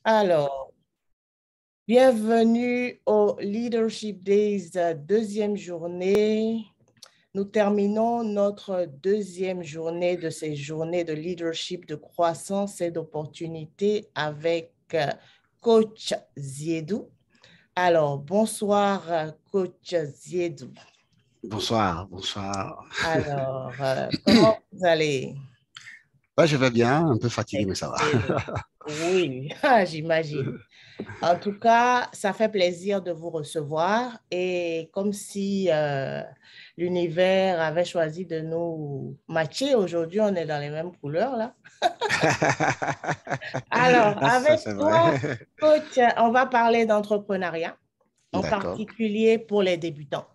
Alors, bienvenue au Leadership Days, deuxième journée. Nous terminons notre deuxième journée de ces journées de leadership, de croissance et d'opportunité avec Coach Ziedou. Alors, bonsoir, Coach Ziedou. Bonsoir, bonsoir. Alors, comment vous allez? Je vais bien, un peu fatigué, mais ça va. Excellent. Oui, j'imagine. En tout cas, ça fait plaisir de vous recevoir et comme si l'univers avait choisi de nous matcher, aujourd'hui, on est dans les mêmes couleurs là. Alors, Ah, ça, avec c'est toi, vrai. coach, on va parler d'entrepreneuriat, en D'accord. particulier pour les débutants.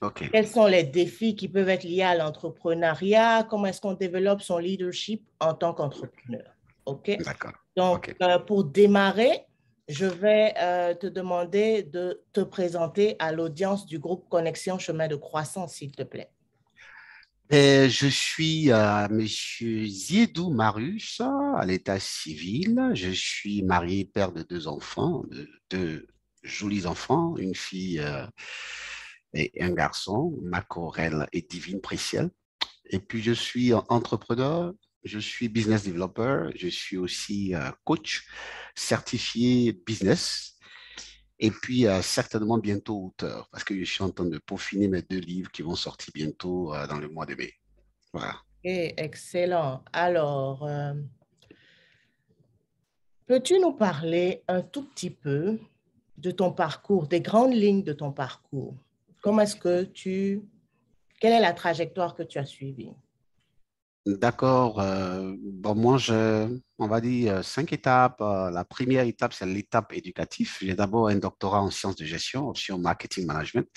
OK. Quels sont les défis qui peuvent être liés à l'entrepreneuriat? Comment est-ce qu'on développe son leadership en tant qu'entrepreneur? OK? D'accord. Donc, OK. pour démarrer, je vais te demander de te présenter à l'audience du groupe Connexion Chemin de Croissance, s'il te plaît. Et je suis Monsieur Ziedou Marius, à l'état civil. Je suis marié, père de deux enfants, de deux jolis enfants, une fille et un garçon, Macorel et Divine Préciel. Et puis, je suis entrepreneur, je suis business developer, je suis aussi coach certifié business et puis certainement bientôt auteur parce que je suis en train de peaufiner mes deux livres qui vont sortir bientôt dans le mois de mai. Voilà. Et excellent. Alors, peux-tu nous parler un tout petit peu de ton parcours, des grandes lignes de ton parcours? Comment est-ce que quelle est la trajectoire que tu as suivie? D'accord. Bon, moi, on va dire cinq étapes. La première étape, c'est l'étape éducative. J'ai d'abord un doctorat en sciences de gestion, option marketing management.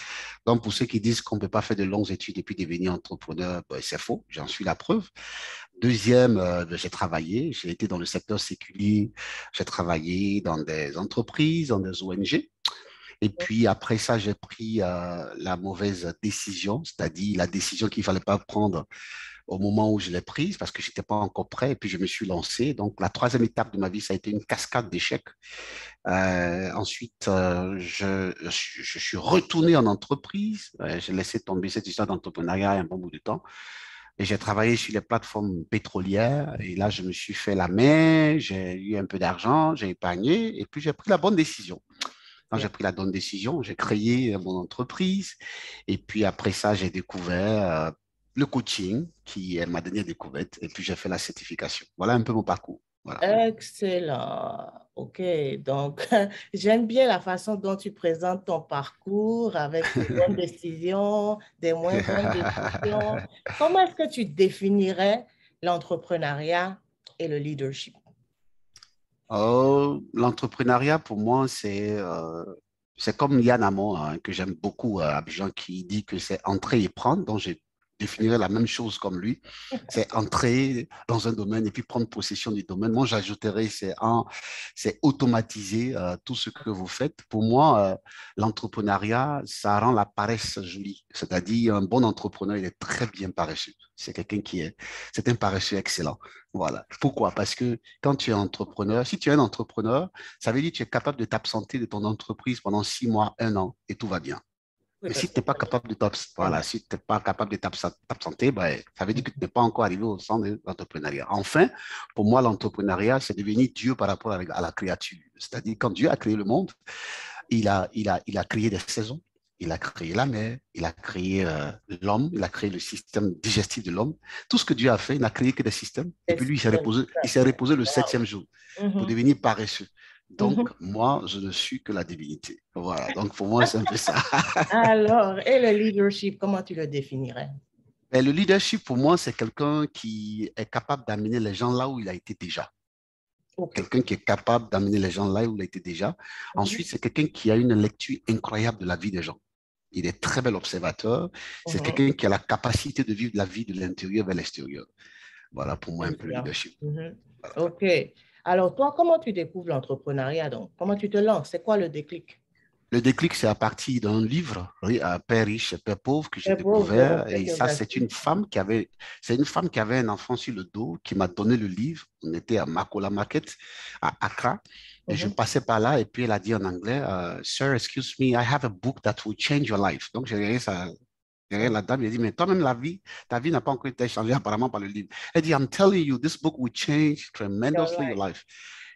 Donc, pour ceux qui disent qu'on ne peut pas faire de longues études et puis devenir entrepreneur, ben, c'est faux. J'en suis la preuve. Deuxième, ben, j'ai travaillé. J'ai été dans le secteur séculier. J'ai travaillé dans des entreprises, dans des ONG. Et puis après ça, j'ai pris la mauvaise décision, c'est-à-dire la décision qu'il ne fallait pas prendre au moment où je l'ai prise parce que je n'étais pas encore prêt et puis je me suis lancé. Donc, la troisième étape de ma vie, ça a été une cascade d'échecs. Ensuite, je suis retourné en entreprise. J'ai laissé tomber cette histoire d'entrepreneuriat un bon bout de temps. Et j'ai travaillé sur les plateformes pétrolières. Et là, je me suis fait la main, j'ai eu un peu d'argent, j'ai épargné et puis j'ai pris la bonne décision. Quand j'ai pris la bonne décision, j'ai créé mon entreprise. Et puis après ça, j'ai découvert le coaching, qui est ma dernière découverte. Et puis j'ai fait la certification. Voilà un peu mon parcours. Voilà. Excellent. OK. Donc, j'aime bien la façon dont tu présentes ton parcours avec des bonnes décisions, des moins bonnes décisions. Comment est-ce que tu définirais l'entrepreneuriat et le leadership? Oh, l'entrepreneuriat, pour moi, c'est comme Yann Amon, hein, que j'aime beaucoup à Abidjan, qui dit que c'est entrer et prendre. Donc, je définirais la même chose comme lui. C'est entrer dans un domaine et puis prendre possession du domaine. Moi, j'ajouterais, c'est automatiser tout ce que vous faites. Pour moi, l'entrepreneuriat, ça rend la paresse jolie. C'est-à-dire, un bon entrepreneur, il est très bien paresseux. C'est un paresseux excellent. Voilà. Pourquoi? Parce que quand tu es entrepreneur, si tu es un entrepreneur, ça veut dire que tu es capable de t'absenter de ton entreprise pendant 6 mois, un an, et tout va bien. Oui, Mais parce si tu que n'es pas capable de voilà, si tu pas capable de t'absenter, ben, ça veut dire que tu n'es pas encore arrivé au centre de l'entrepreneuriat. Enfin, pour moi, l'entrepreneuriat, c'est devenir Dieu par rapport à la créature. C'est-à-dire, quand Dieu a créé le monde, il a créé des saisons, il a créé la mer, il a créé l'homme, il a créé le système digestif de l'homme. Tout ce que Dieu a fait, il n'a créé que des systèmes. Et c'est puis lui, système. il s'est reposé le Wow. septième jour pour Mhm, devenir paresseux. Donc, mhm. moi, je ne suis que la divinité. Voilà. Donc, pour moi, c'est un peu ça. Alors, et le leadership, comment tu le définirais? Et le leadership, pour moi, c'est quelqu'un qui est capable d'amener les gens là où il a été déjà. OK. Quelqu'un qui est capable d'amener les gens là où il a été déjà. Mhm, Ensuite, c'est quelqu'un qui a une lecture incroyable de la vie des gens. Il est très bel observateur. C'est mhm. quelqu'un qui a la capacité de vivre la vie de l'intérieur vers l'extérieur. Voilà pour moi un peu le Excellent. leadership. Mhm. OK. Alors, toi, comment tu découvres l'entrepreneuriat donc? Comment tu te lances? C'est quoi le déclic? Le déclic, c'est à partir d'un livre, oui, Père riche et Père pauvre, que j'ai C'est beau, j'ai découvert. reçu Et sur ça, c'est une femme qui avait un enfant sur le dos, qui m'a donné le livre. On était à Makola Market, à Accra. Et je passais par là et puis elle a dit en anglais, Sir, excuse me, I have a book that will change your life. Donc, j'ai regardé ça. Derrière la dame, il a dit, mais toi-même, ta vie n'a pas encore été changée apparemment par le livre. Elle dit, I'm telling you, this book will change Your tremendously your life. life.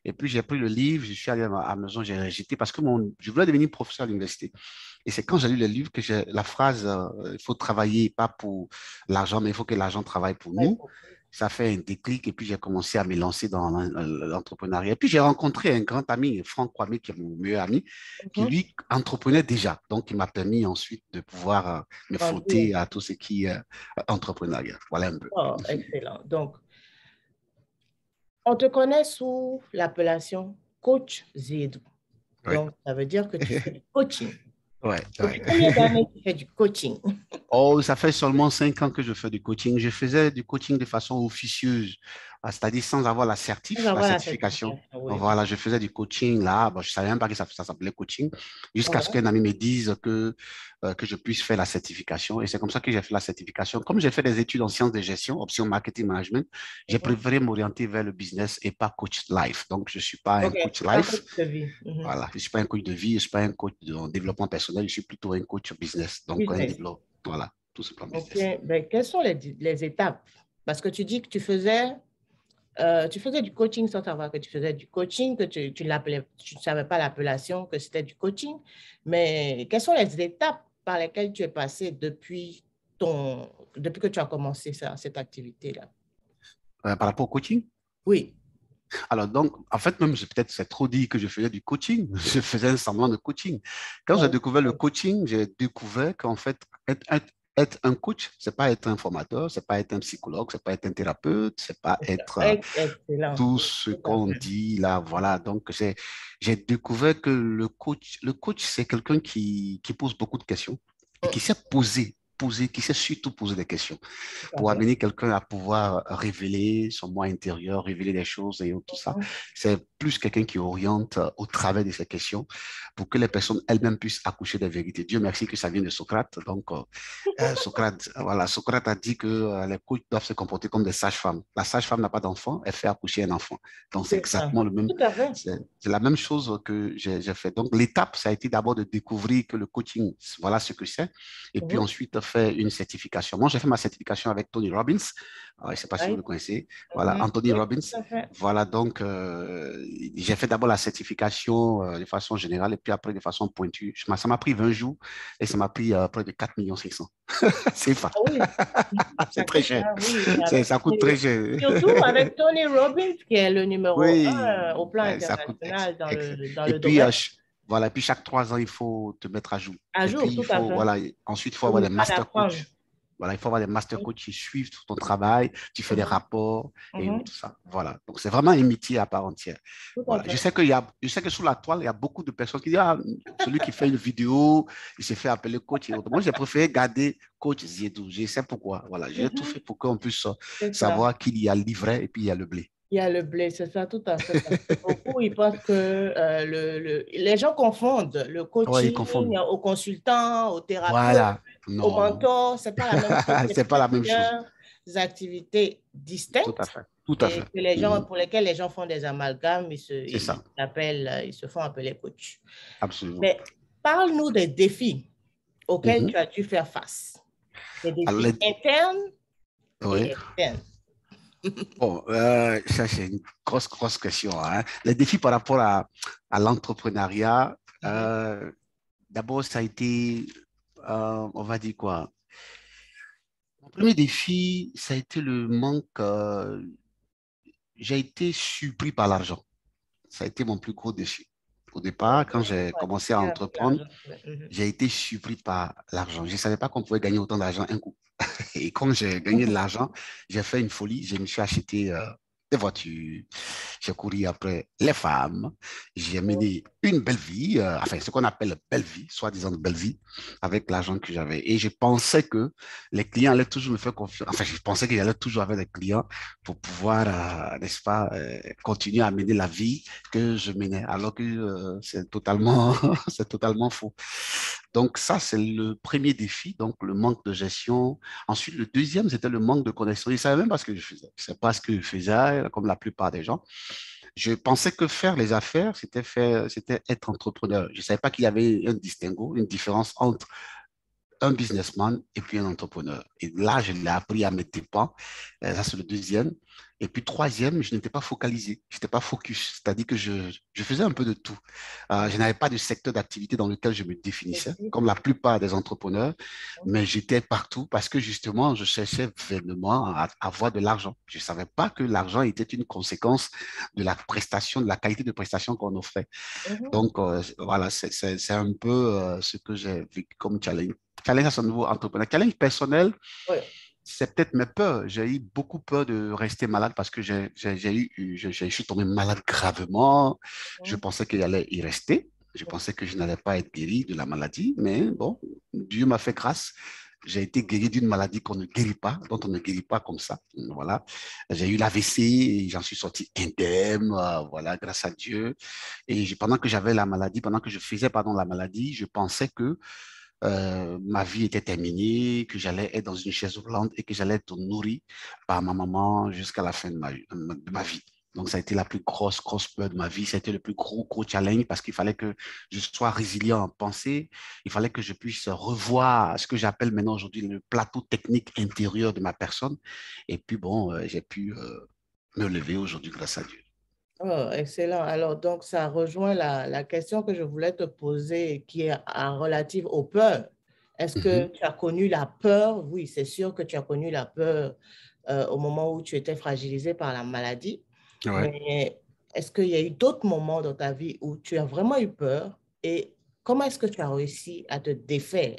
Et puis, j'ai pris le livre, je suis allé à la maison, j'ai rejeté parce que je voulais devenir professeur à l'université. Et c'est quand j'ai lu le livre que j'ai la phrase, il faut travailler pas pour l'argent, mais il faut que l'argent travaille pour nous. Ça fait un déclic et puis j'ai commencé à me lancer dans l'entrepreneuriat. Et puis j'ai rencontré un grand ami, Franck Kwame, qui est mon meilleur ami, qui lui entreprenait déjà. Donc il m'a permis ensuite de pouvoir me frotter à tout ce qui est entrepreneuriat. Voilà un peu. Oh, excellent. Donc, on te connaît sous l'appellation Coach Zedou. Ouais. Donc, ça veut dire que tu fais du coaching. Ouais, Depuis combien d'années tu fais du coaching? Oh, ça fait seulement 5 ans que je fais du coaching. Je faisais du coaching de façon officieuse, c'est-à-dire sans avoir la On va la certification. certification, oui. Voilà, je faisais du coaching là. Bon, je ne savais même pas que ça s'appelait coaching, jusqu'à ce Ouais. qu'un ami me dise que je puisse faire la certification. Et c'est comme ça que j'ai fait la certification. Comme j'ai fait des études en sciences de gestion, option marketing management, j'ai préféré m'orienter vers le business et pas coach life. Donc, je ne suis pas un OK, coach un life. coach de vie. Voilà, je ne suis pas un coach de vie, je ne suis pas un coach de développement personnel, je suis plutôt un coach business. Donc, un Business. développement. Voilà, tout simplement OK, business. ben, quelles sont les étapes? Parce que tu dis que tu faisais du coaching sans savoir que tu faisais du coaching, que tu l'appelais, tu ne savais pas l'appellation, que c'était du coaching. Mais quelles sont les étapes par lesquelles tu es passé depuis que tu as commencé cette activité-là? Par rapport au coaching, Oui. alors donc, en fait, même peut-être c'est trop dit que je faisais du coaching, je faisais un semblant de coaching. Quand j'ai Ouais. découvert le coaching, j'ai découvert qu'en fait, être un coach, c'est pas être un formateur, c'est pas être un psychologue, c'est pas être un thérapeute, c'est pas être Excellent. tout Oui, ce tout à qu'on fait. dit là, voilà. Donc, j'ai découvert que le coach, c'est quelqu'un qui pose beaucoup de questions et qui sait poser, qui sait surtout poser des questions Tout à pour fait. amener quelqu'un à pouvoir révéler son moi intérieur, révéler des choses et tout ça. C'est plus quelqu'un qui oriente au travers de ces questions pour que les personnes elles-mêmes puissent accoucher des vérités. Dieu merci que ça vient de Socrate. Donc, Socrate, voilà, Socrate a dit que les coachs doivent se comporter comme des sages-femmes. La sage-femme n'a pas d'enfant, elle fait accoucher un enfant. Donc, c'est C'est ça. exactement le même. Tout à fait. C'est la même chose que j'ai fait. Donc, l'étape, ça a été d'abord de découvrir que le coaching, voilà ce que c'est. Et puis ensuite, faire une certification. Moi, j'ai fait ma certification avec Tony Robbins. Je ne sais pas si vous Right. le connaissez. Voilà, Anthony Oui, Robbins. tout à fait. Voilà, donc, j'ai fait d'abord la certification de façon générale et puis après de façon pointue. Ça m'a pris 20 jours et ça m'a pris près de 4,5 millions. C'est ça. Ah oui, C'est ça très coûte cher. cher, oui. Avec Ça coûte très cher. surtout avec Tony Robbins, qui est le numéro Oui, un au plan ça coûte. international dans Et le puis, domaine. voilà, puis chaque 3 ans, il faut te mettre à jour. À Et jour, puis, tout à fait. voilà, ensuite, il faut On avoir ne des pas master coachs. d'apprendre. Voilà, il faut avoir des master coachs qui suivent tout ton travail, tu fais des rapports et tout ça. Voilà. Donc, c'est vraiment un métier à part entière. Tout à Voilà. fait. Je sais que sous la toile, il y a beaucoup de personnes qui disent, ah, celui qui fait une vidéo, il s'est fait appeler coach et autres. Moi, j'ai préféré garder coach Ziedou. Je sais pourquoi. Voilà. J'ai tout fait pour qu'on puisse C'est ça. savoir qu'il y a l'ivraie et puis il y a le blé. Il y a le blé, c'est ça, tout à fait. Parce que beaucoup, ils pensent que les gens confondent le Oui, ils coaching confondent. au consultant, au thérapeute, Voilà. au Non, mentor. C'est pas la même chose. C'est c'est pas la même chose. plusieurs activités Tout à distinctes fait. Tout à et fait. que les gens, pour lesquelles les gens font des amalgames, C'est ça. ils se font appeler coach. Absolument. Mais parle-nous des défis auxquels tu as dû faire face. Des Alors, défis internes oui. et externes. Bon, ça, c'est une grosse, grosse question, hein. Les défis par rapport à l'entrepreneuriat, d'abord, ça a été, on va dire quoi? Mon premier défi, ça a été le manque. J'ai été surpris par l'argent. Ça a été mon plus gros défi. Au départ, Ok, quand j'ai ouais, commencé à avec entreprendre, l'argent. j'ai été surpris par l'argent. Je ne savais pas qu'on pouvait gagner autant d'argent un coup. Et quand j'ai gagné de l'argent, j'ai fait une folie. Je me suis acheté des voitures. J'ai couru après les femmes. J'ai mené une belle vie, enfin, ce qu'on appelle belle vie, soi-disant de belle vie, avec l'argent que j'avais. Et je pensais que les clients allaient toujours me faire confiance. Enfin, je pensais qu'il y allait toujours avoir des clients pour pouvoir, n'est-ce pas, continuer à mener la vie que je menais, alors que c'est totalement, c'est totalement faux. Donc ça, c'est le premier défi, donc le manque de gestion. Ensuite, le deuxième, c'était le manque de connaissances. Je ne savais même pas ce que je faisais. Je ne sais pas ce que je faisais, comme la plupart des gens. Je pensais que faire les affaires, c'était être entrepreneur. Je ne savais pas qu'il y avait un distinguo, une différence entre un businessman et puis un entrepreneur. Et là, je l'ai appris à mes dépens. Ça, c'est le deuxième. Et puis, troisième, je n'étais pas focalisé. Je n'étais pas focus. C'est-à-dire que je faisais un peu de tout. Je n'avais pas de secteur d'activité dans lequel je me définissais, Précis. comme la plupart des entrepreneurs, mais j'étais partout parce que justement, je cherchais vainement à avoir de l'argent. Je ne savais pas que l'argent était une conséquence de la prestation, de la qualité de prestation qu'on offrait. Mhm. Donc, voilà, c'est un peu ce que j'ai vécu comme challenge. Challenge à son nouveau entrepreneur. Challenge personnel, Oui. c'est peut-être mes peurs. J'ai eu beaucoup peur de rester malade parce que je suis tombé malade gravement. Je Mhm. pensais qu'il allait y rester. Je pensais que je n'allais pas être guéri de la maladie. Mais bon, Dieu m'a fait grâce. J'ai été guéri d'une maladie qu'on ne guérit pas, dont on ne guérit pas comme ça. Voilà. J'ai eu l'AVC et j'en suis sorti indemne. Voilà, grâce à Dieu. Et pendant que j'avais la maladie, pendant que je faisais, pardon, la maladie, je pensais que ma vie était terminée, que j'allais être dans une chaise roulante et que j'allais être nourri par ma maman jusqu'à la fin de ma vie. Donc, ça a été la plus grosse peur de ma vie. C'était le plus gros challenge parce qu'il fallait que je sois résilient en pensée. Il fallait que je puisse revoir ce que j'appelle maintenant aujourd'hui le plateau technique intérieur de ma personne. Et puis, bon, j'ai pu me lever aujourd'hui grâce à Dieu. Oh, excellent. Alors, donc, ça rejoint la question que je voulais te poser qui est relative aux peurs. Est-ce que Mhm. tu as connu la peur? Oui, c'est sûr que tu as connu la peur au moment où tu étais fragilisé par la maladie, Ouais. mais est-ce qu'il y a eu d'autres moments dans ta vie où tu as vraiment eu peur et comment est-ce que tu as réussi à te défaire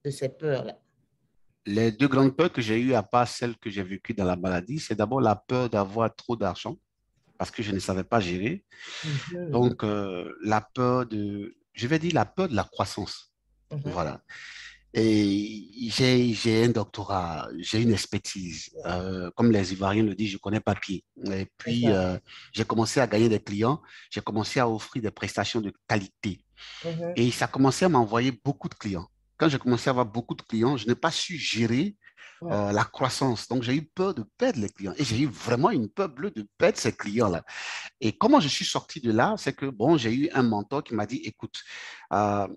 de ces peurs-là? Les deux grandes peurs que j'ai eues, à part celles que j'ai vécues dans la maladie, c'est d'abord la peur d'avoir trop d'argent parce que je ne savais pas gérer. Mhm. Donc, je vais dire la peur de la croissance. Mhm. Voilà. Et j'ai un doctorat, j'ai une expertise. Comme les Ivoiriens le disent, je connais papier. Et C'est puis, ça. j'ai commencé à gagner des clients, j'ai commencé à offrir des prestations de qualité. Mhm. Et ça commençait à m'envoyer beaucoup de clients. Quand j'ai commencé à avoir beaucoup de clients, je n'ai pas su gérer Ouais. la croissance. Donc, j'ai eu peur de perdre les clients. Et j'ai eu vraiment une peur bleue de perdre ces clients-là. Et comment je suis sorti de là, c'est que, bon, j'ai eu un mentor qui m'a dit, écoute, euh,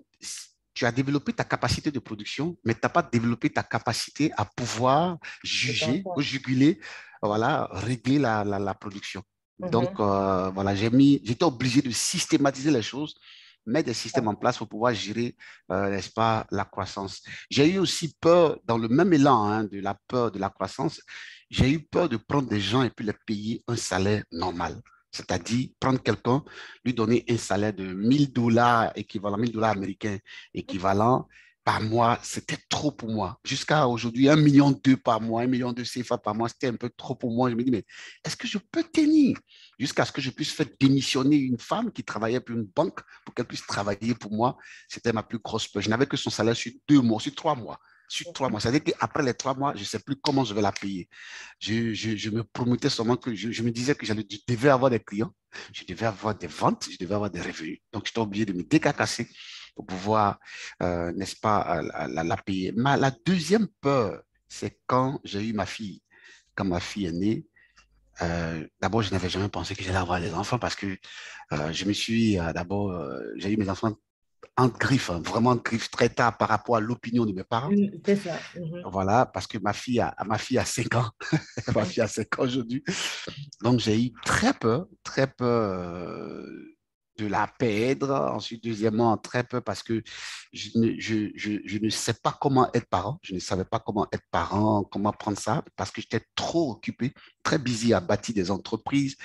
tu as développé ta capacité de production, mais tu n'as pas développé ta capacité à pouvoir C'est juger ou tentant. juguler, voilà, régler la production. Donc, Mhm. voilà, j'étais obligé de systématiser les choses, mettre des systèmes en place pour pouvoir gérer, n'est-ce pas, la croissance. J'ai eu aussi peur, dans le même élan hein, de la peur de la croissance, j'ai eu peur de prendre des gens et puis les payer un salaire normal. C'est-à-dire prendre quelqu'un, lui donner un salaire de $1 000 équivalent, $1 000 américains équivalent par mois, c'était trop pour moi. Jusqu'à aujourd'hui, 1,2 million par mois, 1,2 million CFA par mois, c'était un peu trop pour moi. Je me dis, mais est-ce que je peux tenir jusqu'à ce que je puisse faire démissionner une femme qui travaillait pour une banque pour qu'elle puisse travailler pour moi? C'était ma plus grosse peur. Je n'avais que son salaire sur 2 mois, sur 3 mois. Sur 3 mois. C'est-à-dire qu'après les 3 mois, je ne sais plus comment je vais la payer. Je me promettais seulement que je me disais que je devais avoir des clients, je devais avoir des ventes, je devais avoir des revenus. Donc, j'étais obligé de me décarcasser pour pouvoir, n'est-ce pas, la payer. La deuxième peur, c'est quand j'ai eu ma fille. Quand ma fille est née, d'abord, je n'avais jamais pensé que j'allais avoir des enfants parce que je me suis d'abord, j'ai eu mes enfants en griffe, hein, vraiment en griffe très tard par rapport à l'opinion de mes parents. C'est ça. Mhm. Voilà, parce que ma fille a 5 ans. Ma fille a 5 ans aujourd'hui. Donc, j'ai eu très peur de la perdre. Ensuite, deuxièmement, très peur parce que je ne sais pas comment être parent. Je ne savais pas comment être parent, comment prendre ça, parce que j'étais trop occupé, très busy à bâtir des entreprises,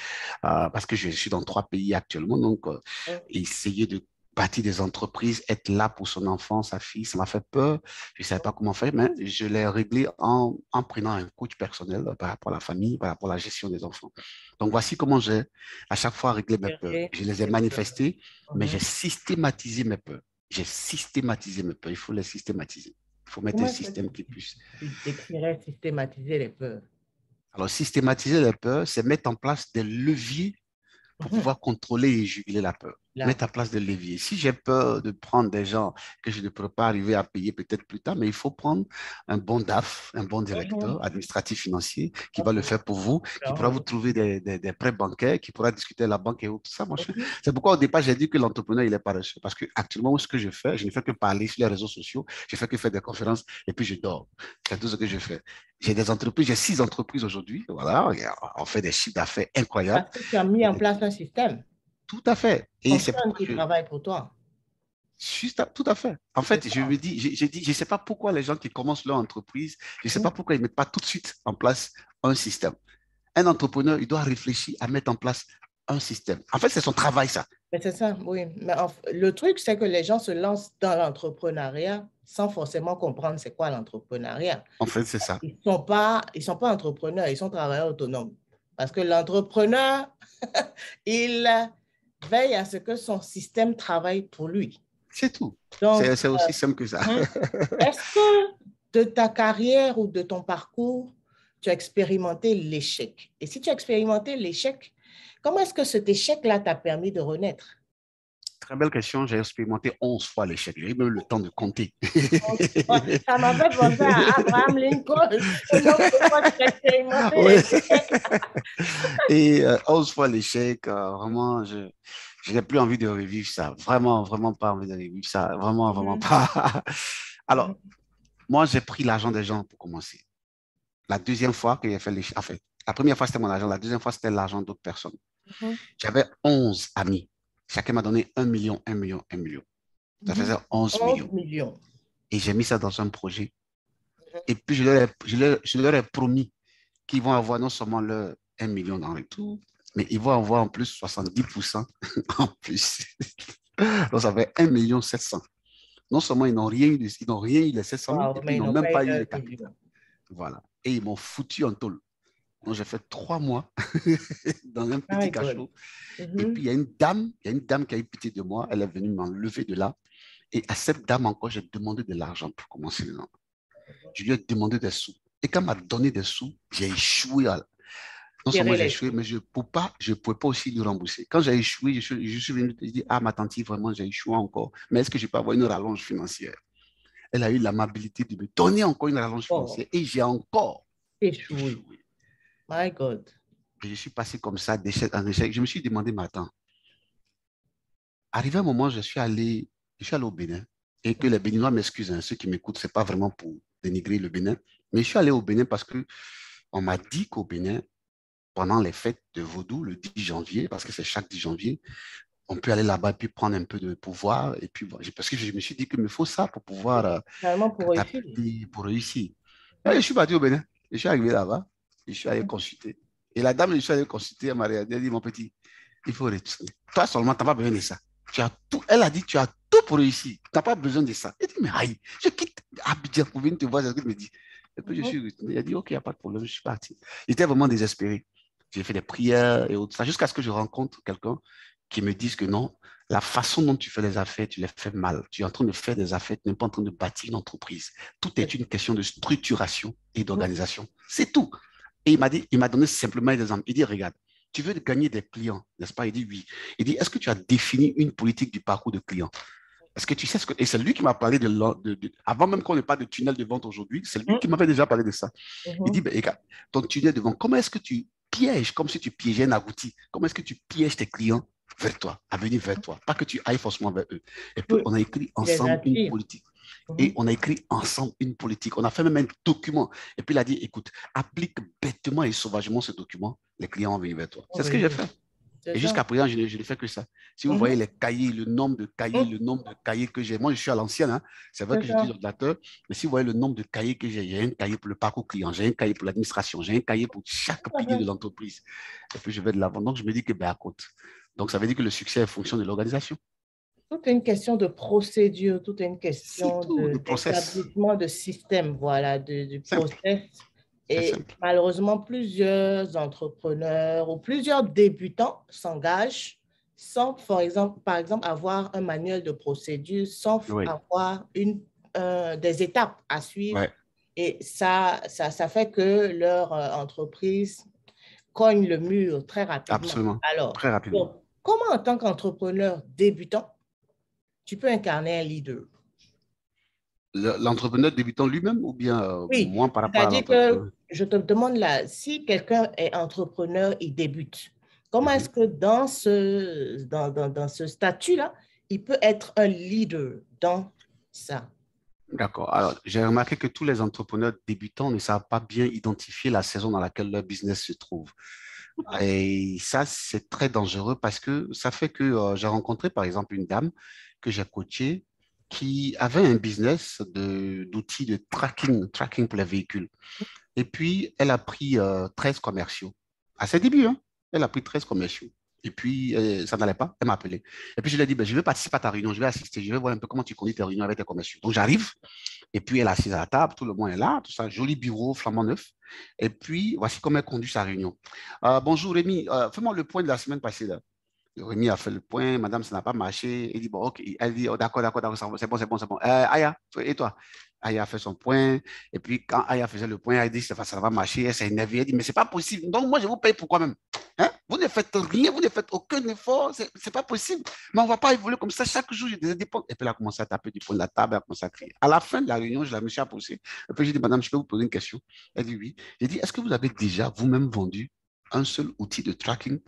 parce que je suis dans 3 pays actuellement. Donc, essayer de bâtir des entreprises, être là pour son enfant, sa fille, ça m'a fait peur. Je ne savais pas comment faire, mais je l'ai réglé en prenant un coach personnel par rapport à la famille, par rapport à la gestion des enfants. Donc, voici comment j'ai à chaque fois réglé mes peurs. Gérer Je les ai tes peurs. manifestées, mais j'ai Mhm. systématisé mes peurs. J'ai systématisé mes peurs. Il faut les systématiser. Il faut mettre un Comment est-ce que système qui puisse. tu décrirais systématiser les peurs? Alors, systématiser les peurs, c'est mettre en place des leviers pour pouvoir contrôler et juguler la peur. Là. Mettre à place de levier. Si j'ai peur de prendre des gens que je ne pourrais pas arriver à payer peut-être plus tard, mais il faut prendre un bon DAF, un bon directeur administratif financier qui va le faire pour vous, qui pourra vous trouver des prêts bancaires, qui pourra discuter à la banque et tout ça, machin. C'est pourquoi au départ, j'ai dit que l'entrepreneur, il est paresseux. Parce que actuellement, ce que je fais, je ne fais que parler sur les réseaux sociaux, je fais que faire des conférences et puis je dors. C'est tout ce que je fais. J'ai des entreprises, j'ai 6 entreprises aujourd'hui. Voilà, on fait des chiffres d'affaires incroyables. Parce que tu as mis en place un système. Tout à fait. Et c'est Personne pourquoi qui travaille pour toi. tout à fait. En fait, je me dis, j'ai dit, je ne sais pas pourquoi les gens qui commencent leur entreprise, je ne sais pas pourquoi ils ne mettent pas tout de suite en place un système. Un entrepreneur, il doit réfléchir à mettre en place un système. En fait, c'est son travail, ça. Mais c'est ça, oui. Mais le truc, c'est que les gens se lancent dans l'entrepreneuriat sans forcément comprendre c'est quoi l'entrepreneuriat. En fait, c'est ça. Ils sont pas entrepreneurs, ils sont travailleurs autonomes. Parce que l'entrepreneur, il veille à ce que son système travaille pour lui. C'est tout. Donc, C'est aussi simple que ça. est-ce que de ta carrière ou de ton parcours, tu as expérimenté l'échec? Et si tu as expérimenté l'échec, comment est-ce que cet échec-là t'a permis de renaître? Très belle question. J'ai expérimenté 11 fois l'échec. J'ai eu même le temps de compter. Ça m'a fait penser à Abraham Lincoln. Le nombre de fois que tu as expérimenté l'échec. Et 11 fois l'échec, vraiment, je n'ai plus envie de revivre ça. Vraiment, vraiment pas envie de revivre ça. Vraiment, vraiment pas. Alors, moi, j'ai pris l'argent des gens pour commencer. La deuxième fois que j'ai fait l'échec, en fait, la première fois, c'était mon argent. La deuxième fois, c'était l'argent d'autres personnes. J'avais 11 amis. Chacun m'a donné 1 million, 1 million, 1 million. Ça faisait 11 11 millions. millions. Et j'ai mis ça dans un projet. Et puis, je leur ai promis qu'ils vont avoir non seulement leur 1 million dans le tout, mais ils vont avoir en plus 70% en plus. Donc, ça fait 1 million 700. Non seulement ils n'ont rien eu, ils n'ont rien eu les 700 000, et Wow, puis mais ils ils n'ont n'ont même pas eu pas eu leur le capital. million. Voilà. Et ils m'ont foutu en tôle. Donc, j'ai fait 3 mois dans un My petit God. cachot. Et puis, il y a une dame qui a eu pitié de moi. Elle est venue m'enlever de là. Et à cette dame encore, j'ai demandé de l'argent pour commencer le nom. Je lui ai demandé des sous. Et quand elle m'a donné des sous, j'ai échoué. Non seulement Tirer j'ai les échoué, sous. mais je ne pouvais pas aussi lui rembourser. Quand j'ai échoué, je suis venu te dire, ah, ma tante, vraiment, j'ai échoué encore. Mais est-ce que je peux avoir une rallonge financière? Elle a eu l'amabilité de me donner encore une rallonge Oh, financière et j'ai encore échoué. échoué. My God. Et je suis passé comme ça d'échec en échec. Je me suis demandé, mais attends, arrivé un moment, je suis allé au Bénin et que les Béninois m'excusent, hein, ceux qui m'écoutent, ce n'est pas vraiment pour dénigrer le Bénin, mais je suis allé au Bénin parce que on m'a dit qu'au Bénin, pendant les fêtes de Vaudou, le 10 janvier, parce que c'est chaque 10 janvier, on peut aller là-bas et puis prendre un peu de pouvoir. Et puis, parce que je me suis dit qu'il me faut ça pour pouvoir Finalement, pour réussir. catapulter, pour réussir. Et je suis parti au Bénin. Je suis arrivé là-bas. Je suis allé consulter. Et la dame, je suis allé consulter, elle m'a regardé, elle a dit, mon petit, il faut retourner. Toi seulement, tu n'as pas besoin de ça. Tu as tout. Elle a dit, tu as tout pour réussir. Tu n'as pas besoin de ça. Elle dit, mais aïe, je quitte Abidjan pour venir te voir, c'est ce qu'elle me dit. Et puis je suis retourné. Elle a dit, OK, il n'y a pas de problème, je suis parti. J'étais vraiment désespéré. J'ai fait des prières et autres, ça, jusqu'à ce que je rencontre quelqu'un qui me dise que non, la façon dont tu fais les affaires, tu les fais mal. Tu es en train de faire des affaires, tu n'es pas en train de bâtir une entreprise. Tout est une question de structuration et d'organisation. C'est tout. Et il m'a donné simplement des exemples. Il dit, regarde, tu veux gagner des clients, n'est-ce pas? Il dit oui. Il dit, est-ce que tu as défini une politique du parcours de client? Est-ce que tu sais ce que... Et c'est lui qui m'a parlé avant même qu'on n'ait pas de tunnel de vente aujourd'hui, c'est lui qui m'avait déjà parlé de ça. Il dit, ben, regarde, ton tunnel de vente, comment est-ce que tu pièges, comme si tu piégeais un agouti, comment est-ce que tu pièges tes clients vers toi, à venir vers toi, pas que tu ailles forcément vers eux. Et puis, on a écrit Les ensemble une attire. politique. Et on a écrit ensemble une politique. On a fait même un document. Et puis il a dit, écoute, applique bêtement et sauvagement ce document, les clients vont venir vers toi. C'est ce que j'ai fait. C'est Et ça. jusqu'à présent, je ne fais que ça. Si vous voyez les cahiers, le nombre de cahiers que j'ai, moi je suis à l'ancienne, hein. C'est vrai C'est que j'utilise ça. l'ordinateur, mais si vous voyez le nombre de cahiers que j'ai un cahier pour le parcours client, j'ai un cahier pour l'administration, j'ai un cahier pour chaque pilier de l'entreprise. Et puis je vais de l'avant. Donc je me dis que, ben, à côté. Donc ça veut dire que le succès est en fonction de l'organisation. Tout est une question de procédure, tout est une C'est question tout, le process. d'établissement de système, voilà, du Simple. process. C'est Et simple. malheureusement, plusieurs entrepreneurs ou plusieurs débutants s'engagent sans, par exemple, avoir un manuel de procédure, sans Oui. avoir des étapes à suivre. Ouais. Et ça fait que leur entreprise cogne le mur très rapidement. Absolument. Alors, Très rapidement. donc, comment en tant qu'entrepreneur débutant, tu peux incarner un leader? L'entrepreneur débutant lui-même ou bien Oui, moi par rapport à c'est-à-dire que l'entrepreneur? je te demande là, si quelqu'un est entrepreneur, il débute, comment est-ce Mhm. que dans ce statut-là, il peut être un leader dans ça? D'accord. Alors, j'ai remarqué que tous les entrepreneurs débutants ne savent pas bien identifier la saison dans laquelle leur business se trouve. Et ça, c'est très dangereux parce que ça fait que j'ai rencontré, par exemple, une dame que j'ai coachée qui avait un business d'outils de tracking pour les véhicules. Et puis, elle a pris 13 commerciaux. À ses débuts, hein, elle a pris 13 commerciaux. Et puis, ça n'allait pas. Elle m'a appelé. Et puis, je lui ai dit, ben, je vais participer à ta réunion, je vais assister, je vais voir un peu comment tu conduis tes réunions avec tes commerciaux. Donc, j'arrive. Et puis, elle est assise à la table, tout le monde est là, tout ça, joli bureau, flamant neuf. Et puis, voici comment elle conduit sa réunion. Bonjour Rémi, fais-moi le point de la semaine passée, là. Rémi a fait le point, madame, ça n'a pas marché. Il dit, bon, ok. Elle dit, oh, d'accord, d'accord, d'accord, c'est bon, c'est bon, c'est bon. Aya, et toi? Aya a fait son point. Et puis, quand Aya faisait le point, elle dit, ça va pas marcher. Elle s'est énervée. Elle dit, mais c'est pas possible. Donc, moi, je vous paye pourquoi même? Hein? Vous ne faites rien, vous ne faites aucun effort. C'est pas possible. Mais on ne va pas évoluer comme ça. Chaque jour, j'ai des dépenses. Et puis, elle a commencé à taper du poing de la table, elle a commencé à crier. À la fin de la réunion, je la me suis approché. Et puis, j'ai dit, madame, je peux vous poser une question? Elle dit, oui. J'ai dit, est-ce que vous avez déjà vous-même vendu un seul outil de tracking?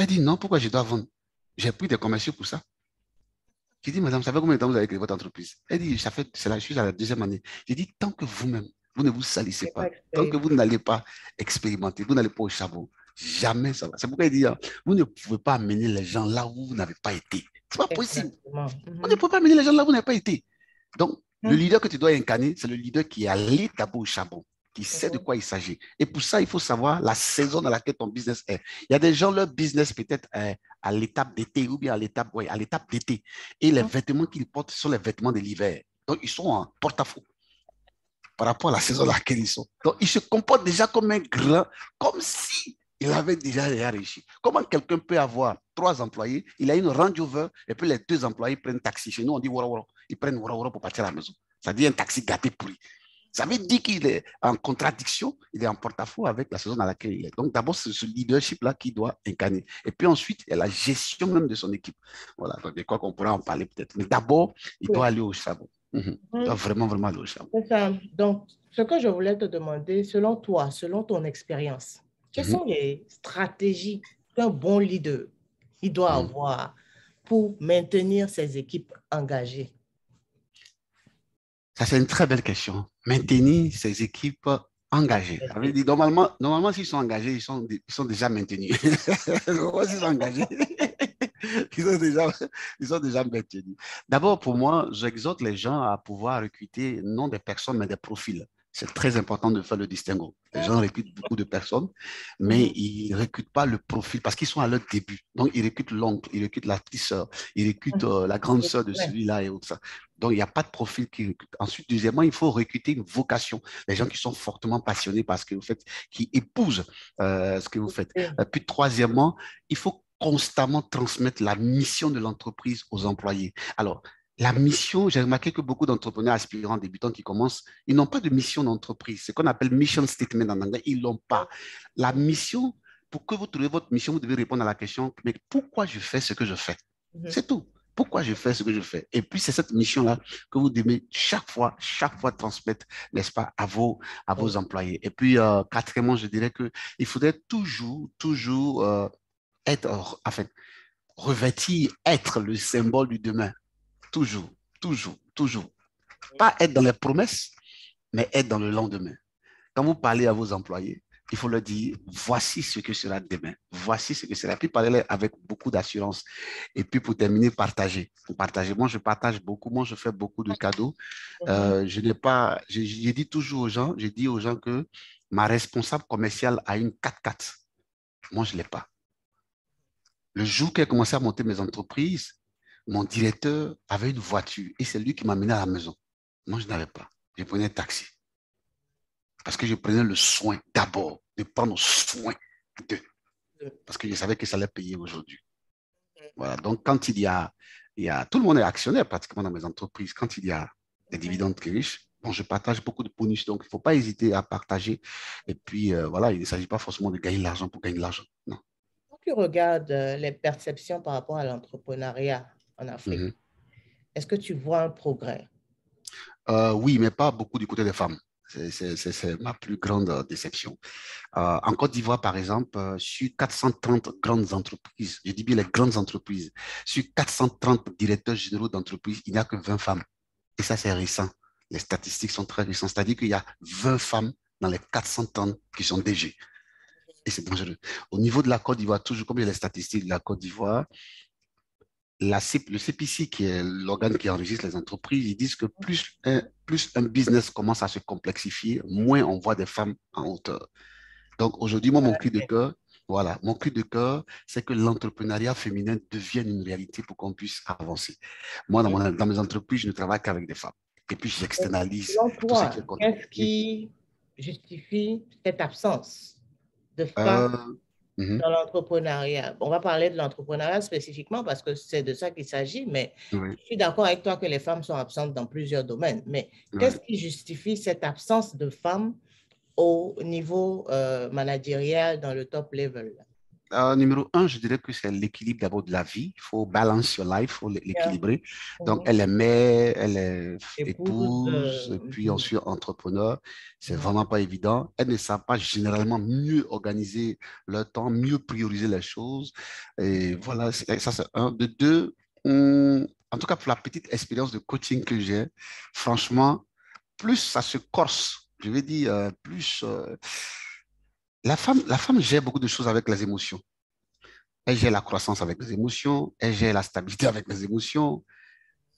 Elle dit non, pourquoi je dois vendre? J'ai pris des commerciaux pour ça. J'ai dit, madame, ça fait combien de temps vous avez créé votre entreprise? Elle dit, je suis à la deuxième année. J'ai dit, tant que vous-même, vous ne vous salissez C'est pas pas, tant que vous expérimenté. n'allez pas expérimenter, vous n'allez pas au charbon, jamais ça va. C'est pourquoi il dit, hein, vous ne pouvez pas amener les gens là où vous n'avez pas été. C'est pas possible. Exactement. Vous ne pouvez pas amener les gens là où vous n'avez pas été. Donc, le Mhm. leader que tu dois incarner, c'est le leader qui est allé d'abord au charbon, qui sait de Mhm. quoi il s'agit. Et pour ça, il faut savoir la saison dans laquelle ton business est. Il y a des gens, leur business peut-être est à l'étape d'été ou bien à l'étape d'été. Et les vêtements qu'ils portent sont les vêtements de l'hiver. Donc, ils sont en porte-à-faux par rapport à la saison dans laquelle ils sont. Donc, ils se comportent déjà comme un grand, comme si il avait déjà réussi. Comment quelqu'un peut avoir 3 employés, il a une Range Rover, et puis les 2 employés prennent taxi. Chez nous, on dit wara wara. Ils prennent wara wara pour partir à la maison. Ça dit un taxi gâté pourri. Ça veut dire qu'il est en contradiction, il est en porte-à-faux avec la saison dans laquelle il est. Donc, d'abord, c'est ce leadership-là qui doit incarner. Et puis ensuite, il y a la gestion même de son équipe. Voilà, donc je crois qu'on pourra en parler peut-être. Mais d'abord, il doit Oui. aller au charbon. Il doit Mhm. vraiment, vraiment aller au charbon. C'est ça. Donc, ce que je voulais te demander, selon toi, selon ton expérience, quelles Mhm. sont les stratégies qu'un bon leader il doit Mhm. avoir pour maintenir ses équipes engagées? Ça, c'est une très belle question. Maintenir ces équipes engagées. Ça veut dire, normalement, s'ils sont engagés, ils sont déjà maintenus. Normalement, s'ils sont engagés, ils sont déjà, ils sont déjà maintenus. D'abord, pour moi, j'exhorte les gens à pouvoir recruter non des personnes, mais des profils. C'est très important de faire le distinguo. Les gens recrutent beaucoup de personnes, mais Mhm. ils ne recrutent pas le profil parce qu'ils sont à leur début. Donc, ils recrutent l'oncle, ils recrutent la petite sœur, ils recrutent la grande sœur de Ouais. celui-là et autres. Donc, il n'y a pas de profil qui recrute. Ensuite, deuxièmement, il faut recruter une vocation. Les gens qui sont fortement passionnés par ce que vous faites, qui épousent ce que vous faites. Puis, troisièmement, il faut constamment transmettre la mission de l'entreprise aux employés. Alors, la mission, j'ai remarqué que beaucoup d'entrepreneurs aspirants, débutants qui commencent, ils n'ont pas de mission d'entreprise. C'est ce qu'on appelle mission statement en anglais. Ils ne l'ont pas. La mission, pour que vous trouviez votre mission, vous devez répondre à la question, mais pourquoi je fais ce que je fais? Mhm. C'est tout. Pourquoi je fais ce que je fais? Et puis, c'est cette mission-là que vous devez chaque fois transmettre, n'est-ce pas, à vos employés. Et puis, quatrièmement, je dirais qu'il faudrait toujours être, enfin, revêtir, être le symbole du demain. Toujours, toujours, toujours. Pas être dans les promesses, mais être dans le lendemain. Quand vous parlez à vos employés, il faut leur dire, voici ce que sera demain. Voici ce que sera. Puis parler avec beaucoup d'assurance. Et puis pour terminer, partager. Partager. Moi, je partage beaucoup. Moi, je fais beaucoup de cadeaux. Mhm. Je n'ai pas, j'ai dit toujours aux gens, j'ai dit aux gens que ma responsable commerciale a une 4x4. Moi, je ne l'ai pas. Le jour qu'elle a commencé à monter mes entreprises, mon directeur avait une voiture et c'est lui qui m'a mené à la maison. Moi, je n'avais pas. Je prenais un taxi. Parce que je prenais le soin d'abord de prendre soin d'eux. Parce que je savais que ça allait payer aujourd'hui. Voilà. Donc, quand tout le monde est actionnaire pratiquement dans mes entreprises. Quand il y a des dividendes qui riches, bon, je partage beaucoup de bonus, donc il ne faut pas hésiter à partager. Et puis, voilà, il ne s'agit pas forcément de gagner de l'argent pour gagner de l'argent. Non. Quand tu regardes les perceptions par rapport à l'entrepreneuriat en Afrique, Mhm. est-ce que tu vois un progrès? Oui, mais pas beaucoup du côté des femmes. C'est ma plus grande déception. En Côte d'Ivoire, par exemple, sur 430 grandes entreprises, je dis bien les grandes entreprises, sur 430 directeurs généraux d'entreprises, il n'y a que 20 femmes. Et ça, c'est récent. Les statistiques sont très récentes. C'est-à-dire qu'il y a 20 femmes dans les 430 qui sont DG. Et c'est dangereux. Au niveau de la Côte d'Ivoire, toujours comme il y a les statistiques de la Côte d'Ivoire, le CPC, qui est l'organe qui enregistre les entreprises, ils disent que plus un business commence à se complexifier, moins on voit des femmes en hauteur. Donc aujourd'hui, moi, mon cri de cœur, voilà, mon cri de cœur, c'est que l'entrepreneuriat féminin devienne une réalité pour qu'on puisse avancer. Moi, dans mes entreprises, je ne travaille qu'avec des femmes. Et puis, j'externalise Selon tout ce qui toi, est compte. qu'est-ce Oui. qui justifie cette absence de femmes Euh, mhm, dans l'entrepreneuriat? On va parler de l'entrepreneuriat spécifiquement parce que c'est de ça qu'il s'agit, mais oui, je suis d'accord avec toi que les femmes sont absentes dans plusieurs domaines. Mais qu'est-ce oui. qui justifie cette absence de femmes au niveau managérial dans le top level? Numéro un, je dirais que c'est l'équilibre d'abord de la vie. Il faut balance your life, il faut Bien. l'équilibrer. Donc, Mhm. elle est mère, elle est Épouse. épouse, et puis Mhm. ensuite entrepreneur. C'est Mhm. vraiment pas évident. Elles ne savent pas généralement mieux organiser leur temps, mieux prioriser les choses. Et voilà, ça c'est un. De deux, en tout cas pour la petite expérience de coaching que j'ai, franchement, plus ça se corse, je vais dire, plus la femme gère beaucoup de choses avec les émotions. Elle gère la croissance avec les émotions, elle gère la stabilité avec les émotions,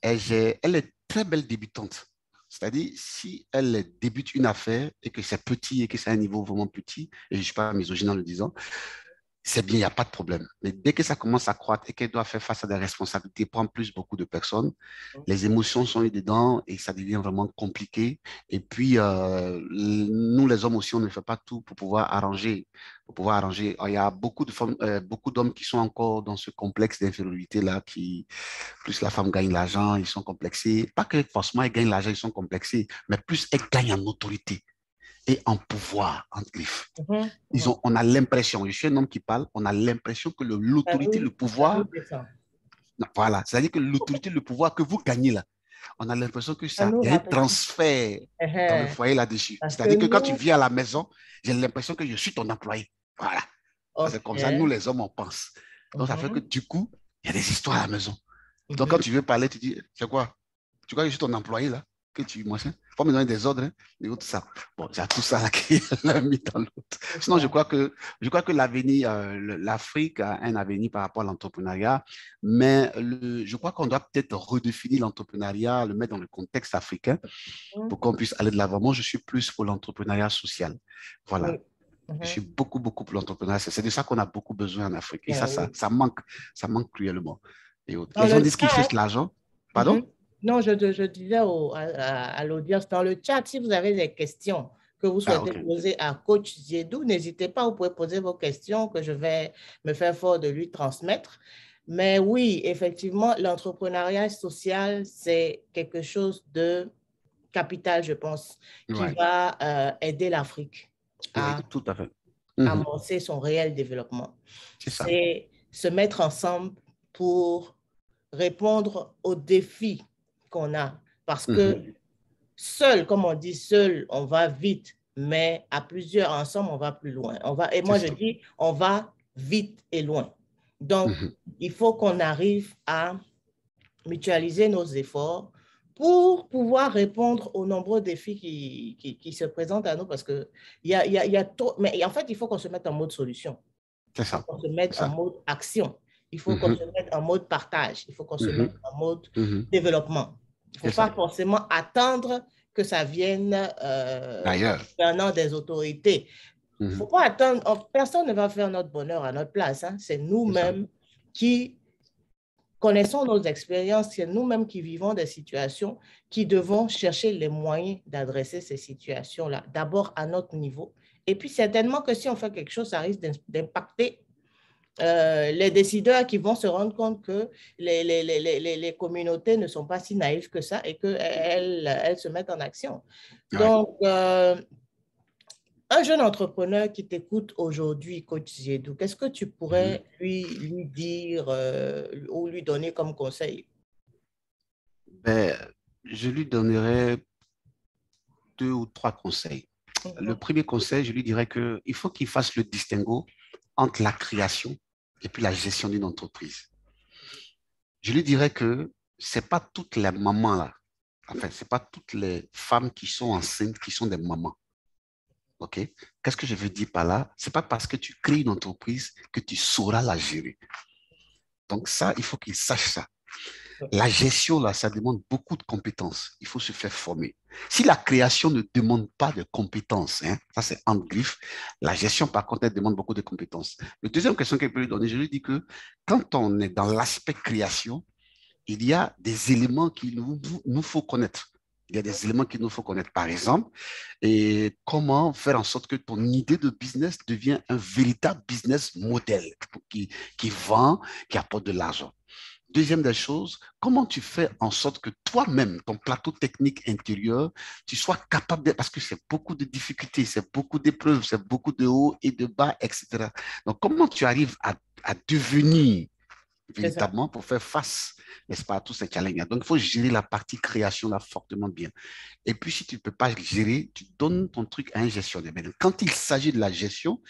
elle est très belle débutante. C'est-à-dire, si elle débute une affaire et que c'est petit et que c'est un niveau vraiment petit, et je ne suis pas misogyne en le disant, c'est bien, il n'y a pas de problème. Mais dès que ça commence à croître et qu'elle doit faire face à des responsabilités, prendre plus beaucoup de personnes, les émotions sont là dedans et ça devient vraiment compliqué. Et puis, nous, les hommes aussi, on ne fait pas tout pour pouvoir arranger. Pour pouvoir arranger. Il y a beaucoup de femmes, beaucoup d'hommes qui sont encore dans ce complexe d'infériorité-là, qui, plus la femme gagne l'argent, ils sont complexés. Pas que forcément elles gagnent l'argent, ils sont complexés, mais plus elles gagnent en autorité et en pouvoir, en griffe. Mhm. Mhm. On a l'impression, je suis un homme qui parle, on a l'impression que l'autorité, le Ça nous pouvoir, descend. voilà, c'est-à-dire que l'autorité, le pouvoir que vous gagnez là, on a l'impression que Ça ça, nous il y a un rapetit. transfert dans le foyer là-dessus. Parce que C'est-à-dire que quand tu nous, viens à la maison, j'ai l'impression que je suis ton employé. Voilà. Ça, c'est OK. comme ça, nous les hommes, on pense. Donc, ça fait que Mhm. du coup, il y a des histoires à la maison. Donc, quand Mhm. tu veux parler, tu dis, c'est quoi? Tu crois que je suis ton employé là? Que tu machin? Faut me donner des ordres, hein, et tout ça. Bon, il y a tout ça là qui est mis dans l'autre. C'est Sinon, ça. je crois que l'avenir, l'Afrique a un avenir par rapport à l'entrepreneuriat, mais je crois qu'on doit peut-être redéfinir l'entrepreneuriat, le mettre dans le contexte africain Mhm. pour qu'on puisse aller de l'avant. Moi, je suis plus pour l'entrepreneuriat social. Voilà. Oui. Je suis Mhm. beaucoup pour l'entrepreneuriat. C'est de ça qu'on a beaucoup besoin en Afrique. Et Ben oui. ça manque cruellement. Et autres. Dans Les gens le disent qu'ils chat, cherchent l'argent. mhm. Pardon? Non, je disais à l'audience, dans le chat, si vous avez des questions que vous Ah, souhaitez OK. poser à Coach Ziedou, n'hésitez pas, vous pouvez poser vos questions que je vais me faire fort de lui transmettre. Mais oui, effectivement, l'entrepreneuriat social, c'est quelque chose de capital, je pense, qui Ouais. va aider l'Afrique Oui, à tout à fait. Mhm. amorcer son réel développement. C'est ça. C'est se mettre ensemble pour répondre aux défis qu'on a. Parce Mhm. que seul, comme on dit, seul, on va vite, mais à plusieurs ensemble, on va plus loin. Et C'est moi, je ça. dis, on va vite et loin. Donc, Mhm. il faut qu'on arrive à mutualiser nos efforts pour pouvoir répondre aux nombreux défis qui se présentent à nous parce que il y a trop, mais en fait, il faut qu'on se mette en mode solution. C'est Il faut ça. qu'on se C'est mette en ça. mode action. Il faut qu'on se Mhm. mette en mode partage. Il faut qu'on se mette Mhm. en mode Mhm. développement. Il ne faut C'est ça. pas forcément attendre que ça vienne D'ailleurs. venant des autorités. Il ne faut Mhm. pas attendre. Personne ne va faire notre bonheur à notre place. Hein. C'est C'est ça. nous-mêmes qui connaissons nos expériences, c'est nous-mêmes qui vivons des situations qui devons chercher les moyens d'adresser ces situations-là, d'abord à notre niveau. Et puis certainement que si on fait quelque chose, ça risque d'impacter les décideurs qui vont se rendre compte que les communautés ne sont pas si naïves que ça et qu'elles se mettent en action. Ouais. Donc, un jeune entrepreneur qui t'écoute aujourd'hui, coach Ziedou, qu'est-ce que tu pourrais lui dire ou lui donner comme conseil? Ben, je lui donnerai 2 ou 3 conseils. Le premier conseil, je lui dirais qu'il faut qu'il fasse le distinguo entre la création et puis la gestion d'une entreprise. Je lui dirais que c'est pas toutes les mamans là, enfin, c'est pas toutes les femmes qui sont enceintes qui sont des mamans. OK? Qu'est-ce que je veux dire par là? C'est pas parce que tu crées une entreprise que tu sauras la gérer. Donc ça, il faut qu'il sache ça. La gestion, là, ça demande beaucoup de compétences. Il faut se faire former. Si la création ne demande pas de compétences, hein, ça c'est en griffe, la gestion, par contre, elle demande beaucoup de compétences. La deuxième question qu'elle peut lui donner, je lui dis que quand on est dans l'aspect création, il y a des éléments qu'il nous faut connaître. Il y a des éléments qu'il nous faut connaître. Par exemple, et comment faire en sorte que ton idée de business devienne un véritable business model qui vend, qui apporte de l'argent. Deuxième des choses, comment tu fais en sorte que toi-même, ton plateau technique intérieur, tu sois capable de, parce que c'est beaucoup de difficultés, c'est beaucoup d'épreuves, c'est beaucoup de hauts et de bas, etc. Donc, comment tu arrives à devenir C'est ça. véritablement pour faire face, n'est-ce pas, à tous ces challenges. Donc, il faut gérer la partie création là fortement bien. Et puis, si tu ne peux pas gérer, tu donnes ton truc à un gestionnaire. Mais quand il s'agit de la gestion,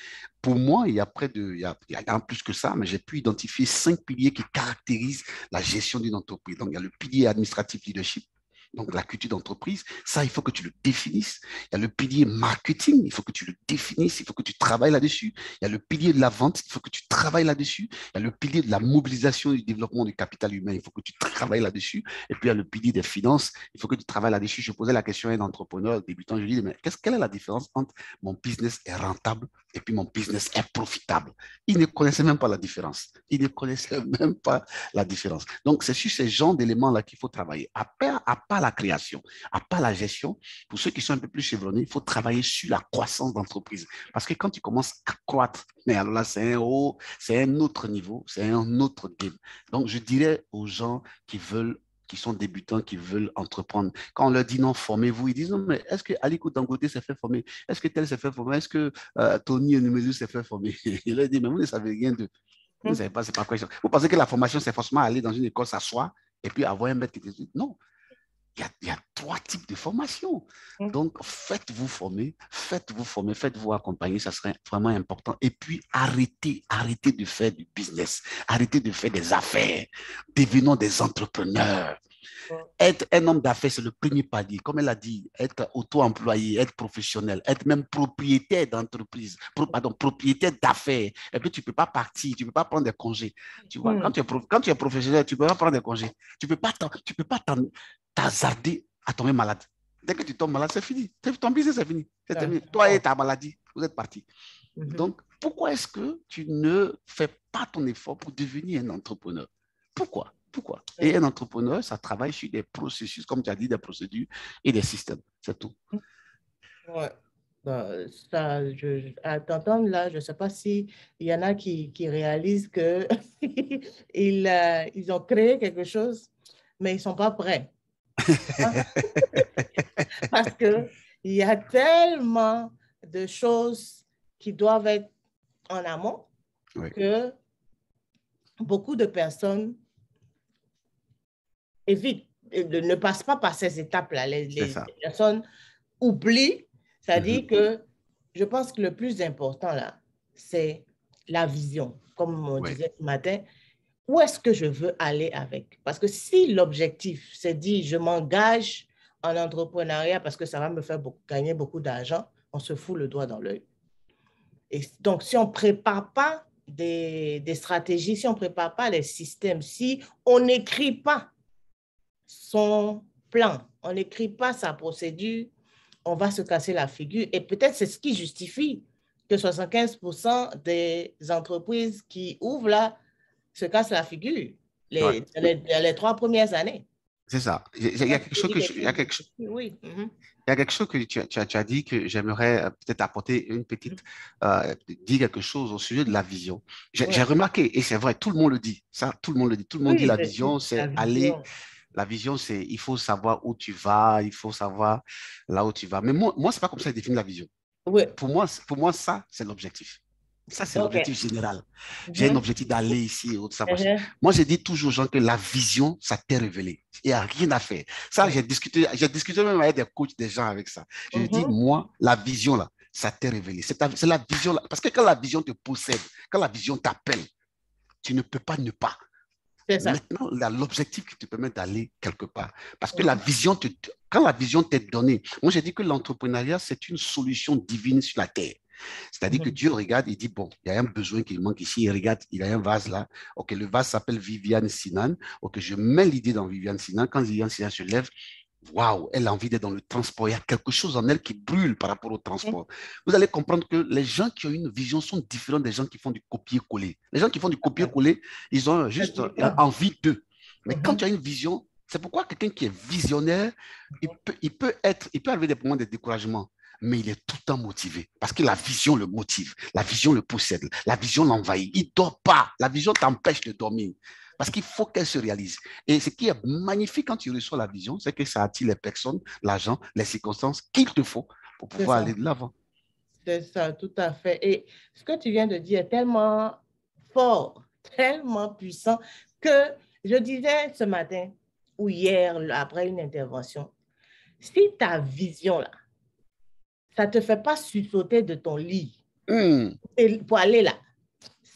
pour moi, il y a près de, il y a en plus que ça, mais j'ai pu identifier 5 piliers qui caractérisent la gestion d'une entreprise. Donc, il y a le pilier administratif leadership. Donc, la culture d'entreprise, ça, il faut que tu le définisses. Il y a le pilier marketing, il faut que tu le définisses, il faut que tu travailles là-dessus. Il y a le pilier de la vente, il faut que tu travailles là-dessus. Il y a le pilier de la mobilisation et du développement du capital humain, il faut que tu travailles là-dessus. Et puis, il y a le pilier des finances, il faut que tu travailles là-dessus. Je posais la question à un entrepreneur débutant, je lui dis, mais quelle est la différence entre mon business est rentable et puis mon business est profitable? Il ne connaissait même pas la différence. Il ne connaissait même pas la différence. Donc, c'est sur ces genres d'éléments-là qu'il faut travailler. À part la création, à part la gestion, pour ceux qui sont un peu plus chevronnés, il faut travailler sur la croissance d'entreprise. Parce que quand tu commences à croître, mais alors là, c'est un autre niveau, c'est un autre game. Donc, je dirais aux gens qui sont débutants, qui veulent entreprendre. Quand on leur dit non, formez-vous, ils disent non, mais est-ce que Aliko Dangote s'est fait former? Est-ce que tel s'est fait former? Est-ce que Tony Numézu s'est fait former? Il leur dit, mais vous ne savez rien de. Vous ne savez pas, c'est pas quoi. Vous pensez que la formation, c'est forcément aller dans une école, s'asseoir et puis avoir un maître qui te dit non. Il y a 3 types de formation. Donc, faites-vous former, faites-vous accompagner, ça serait vraiment important. Et puis, arrêtez de faire du business, arrêtez de faire des affaires, devenons des entrepreneurs. Être un homme d'affaires, c'est le premier palier. Comme elle a dit, être auto-employé, être professionnel, être même propriétaire d'entreprise, pardon, propriétaire d'affaires. Et puis, tu ne peux pas partir, tu ne peux pas prendre des congés. Tu vois, quand tu es professionnel, tu ne peux pas prendre des congés. Tu ne peux pas t'hasarder à tomber malade. Dès que tu tombes malade, c'est fini. Ton business, c'est fini. C'est terminé. Toi et ta maladie, vous êtes partis. Donc, pourquoi est-ce que tu ne fais pas ton effort pour devenir un entrepreneur? Pourquoi? Et un entrepreneur, ça travaille sur des processus, comme tu as dit, des procédures et des systèmes. C'est tout. Ouais. Ça, à t'entendre là, je ne sais pas s'il y en a qui réalisent que ils ont créé quelque chose, mais ils ne sont pas prêts. Parce qu'il y a tellement de choses qui doivent être en amont que beaucoup de personnes évitent, ne passent pas par ces étapes-là. Les personnes oublient, c'est-à-dire que je pense que le plus important là, c'est la vision. Comme on disait ce matin, où est-ce que je veux aller avec? Parce que si l'objectif, c'est dit, je m'engage en entrepreneuriat parce que ça va me faire gagner beaucoup d'argent, on se fout le doigt dans l'œil. Et donc, si on ne prépare pas des stratégies, si on ne prépare pas les systèmes, si on n'écrit pas son plan, on n'écrit pas sa procédure, on va se casser la figure. Et peut-être c'est ce qui justifie que 75% des entreprises qui ouvrent là se cassent la figure les 3 premières années. C'est ça. Il y a quelque chose que Oui. il y a quelque chose que tu as dit que j'aimerais peut-être apporter une petite, dire quelque chose au sujet de la vision. J'ai Ouais. remarqué, et c'est vrai, tout le monde le dit, ça, tout le monde le dit, tout le monde dit Oui, la vision, la c'est aller, vision. la vision, c'est, il faut savoir où tu vas, il faut savoir là où tu vas. Mais moi, c'est pas comme ça que je définis la vision. Oui. Pour moi, ça, c'est l'objectif. Ça, c'est OK. l'objectif général. J'ai un Mhm. objectif d'aller ici et autre, ça, machin. Mhm. Moi, je dis toujours aux gens que la vision, ça t'est révélé. Il n'y a rien à faire. Ça, j'ai discuté même avec des coachs, des gens avec ça. Je dis, Mhm. moi, la vision, là, ça t'est révélé. C'est la vision, là. Parce que quand la vision te possède, quand la vision t'appelle, tu ne peux pas ne pas. C'est ça. Maintenant, l'objectif qui te permet d'aller quelque part. Parce que Mhm. quand la vision t'est donnée, moi, j'ai dit que l'entrepreneuriat, c'est une solution divine sur la terre. C'est-à-dire que Mhm. Dieu regarde, il dit, bon, il y a un besoin qui manque ici. Il regarde, il y a un vase là. OK, le vase s'appelle Viviane Sinan. OK, je mets l'idée dans Viviane Sinan. Quand Viviane Sinan se lève, waouh, elle a envie d'être dans le transport. Il y a quelque chose en elle qui brûle par rapport au transport. Vous allez comprendre que les gens qui ont une vision sont différents des gens qui font du copier-coller. Les gens qui font du copier-coller, ils ont Ça juste dit pas. envie d'eux. Mais quand tu Mhm. as une vision, c'est pourquoi quelqu'un qui est visionnaire, il peut arriver des moments de découragement, mais il est tout le temps motivé parce que la vision le motive, la vision le possède, la vision l'envahit. Il ne dort pas. La vision t'empêche de dormir parce qu'il faut qu'elle se réalise. Et ce qui est magnifique quand tu reçois la vision, c'est que ça attire les personnes, l'argent, les circonstances qu'il te faut pour C'est pouvoir aller ça. de l'avant. C'est ça, tout à fait. Et ce que tu viens de dire est tellement fort, tellement puissant que je disais ce matin ou hier, après une intervention, si ta vision, là, ça ne te fait pas sursauter de ton lit pour aller là,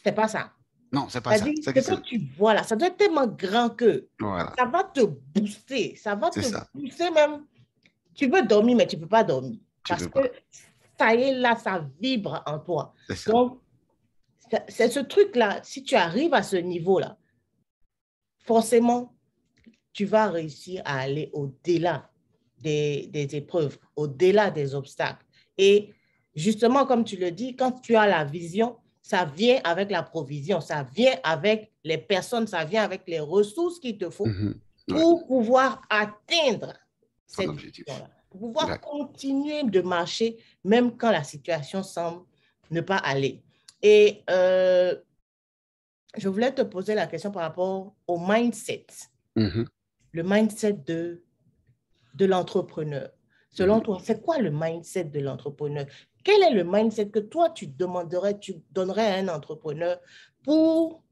c'est pas ça. Non, c'est pas ça. C'est-à-dire, C'est ce que c'est que tu vois là, ça doit être tellement grand que voilà, ça va te booster, ça va c'est te ça. booster même. Tu veux dormir, mais tu ne peux pas dormir Tu parce peux que pas. ça y est là, ça vibre en toi. C'est ça. Donc, c'est ce truc-là, si tu arrives à ce niveau-là, forcément, tu vas réussir à aller au-delà des épreuves, au-delà des obstacles. Et justement, comme tu le dis, quand tu as la vision, ça vient avec la provision, ça vient avec les personnes, ça vient avec les ressources qu'il te faut Mhm. Ouais, pour pouvoir atteindre ton cette objectif. vision-là, pour pouvoir D'accord. continuer de marcher même quand la situation semble ne pas aller. Et je voulais te poser la question par rapport au mindset, Mhm. le mindset de l'entrepreneur. Selon Mhm. toi, c'est quoi le mindset de l'entrepreneur? Quel est le mindset que toi, tu demanderais, tu donnerais à un entrepreneur pour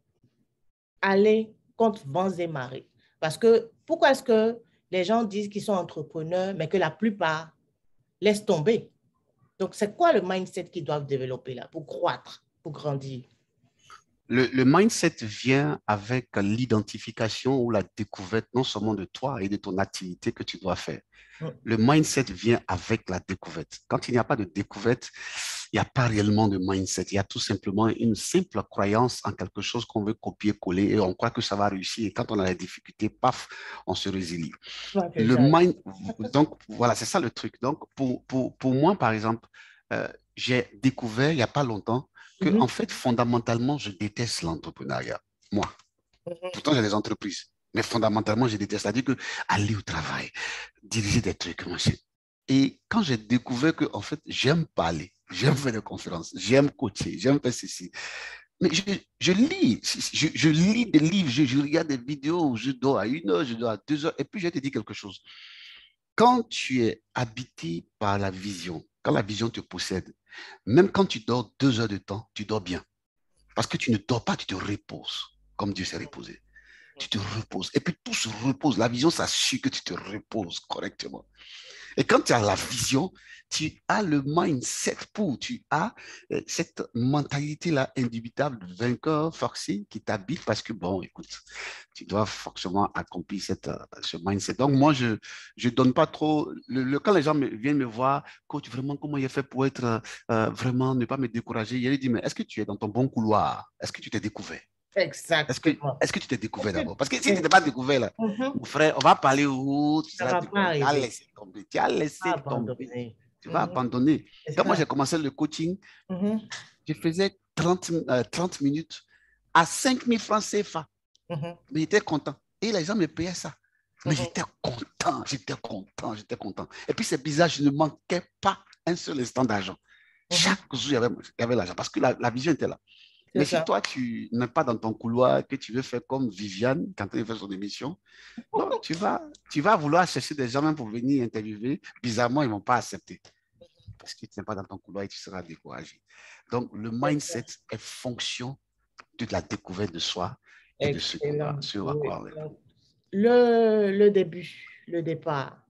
aller contre vents et marées? Parce que pourquoi est-ce que les gens disent qu'ils sont entrepreneurs, mais que la plupart laissent tomber? Donc, c'est quoi le mindset qu'ils doivent développer là pour croître, pour grandir? Le mindset vient avec l'identification ou la découverte non seulement de toi et de ton activité que tu dois faire. Mm. Le mindset vient avec la découverte. Quand il n'y a pas de découverte, il n'y a pas réellement de mindset. Il y a tout simplement une simple croyance en quelque chose qu'on veut copier-coller et on croit que ça va réussir. Et quand on a des difficultés, paf, on se résilie. Ouais, c'est Le ça. mind, donc voilà, c'est ça le truc. Donc pour moi, par exemple, j'ai découvert il n'y a pas longtemps que, en Mhm. fait, fondamentalement, je déteste l'entrepreneuriat. Moi, pourtant, j'ai des entreprises. Mais fondamentalement, je déteste. C'est-à-dire que aller au travail, diriger des trucs, machin. Et quand j'ai découvert que, en fait, j'aime parler, j'aime faire des conférences, j'aime coacher, j'aime faire ceci. Mais je lis, je lis des livres, je regarde des vidéos, je dors à 1 heure, je dors à 2 heures. Et puis, je te dis quelque chose. Quand tu es habité par la vision, quand la vision te possède, même quand tu dors 2 heures de temps, tu dors bien. Parce que tu ne dors pas, tu te reposes, comme Dieu s'est reposé. Tu te reposes. Et puis tout se repose. La vision s'assure que tu te reposes correctement. Et quand tu as la vision, tu as le mindset tu as cette mentalité-là indubitable de vainqueur forcé qui t'habite parce que, bon, écoute, tu dois forcément accomplir ce mindset. Donc, moi, je donne pas trop, quand les gens viennent me voir, coach, vraiment, comment il a fait pour être, vraiment, ne pas me décourager, il lui dit, mais est-ce que tu es dans ton bon couloir? Est-ce que tu t'es découvert? Exactement. Est-ce que tu t'es découvert Est-ce que d'abord? Parce que si tu oui. t'es pas découvert là, Mhm. mon frère, on va parler où tu Ça ne seras va pas découragé. Tu as arriver. laissé tomber. Tu as laissé Pas tomber. abandonner. Tu vas Mhm. abandonner. C'est Quand moi j'ai ça. commencé le coaching, Mhm. je faisais 30 minutes à 5 000 francs CFA. Mhm. Mais j'étais content. Et les gens me payaient ça. Mais j'étais content, j'étais content, j'étais content. Et puis c'est bizarre, je ne manquais pas un seul instant d'argent. Chaque jour, il y avait l'argent parce que la vision était là. Mais si ça. toi, tu n'es pas dans ton couloir, que tu veux faire comme Viviane quand elle fait son émission, non, tu vas vouloir chercher des gens même pour venir interviewer. Bizarrement, ils ne vont pas accepter parce que tu n'es pas dans ton couloir et tu seras découragé. Donc, le mindset est fonction de la découverte de soi et de ce Excellent. à Oui. quoi on est. Le début, le départ,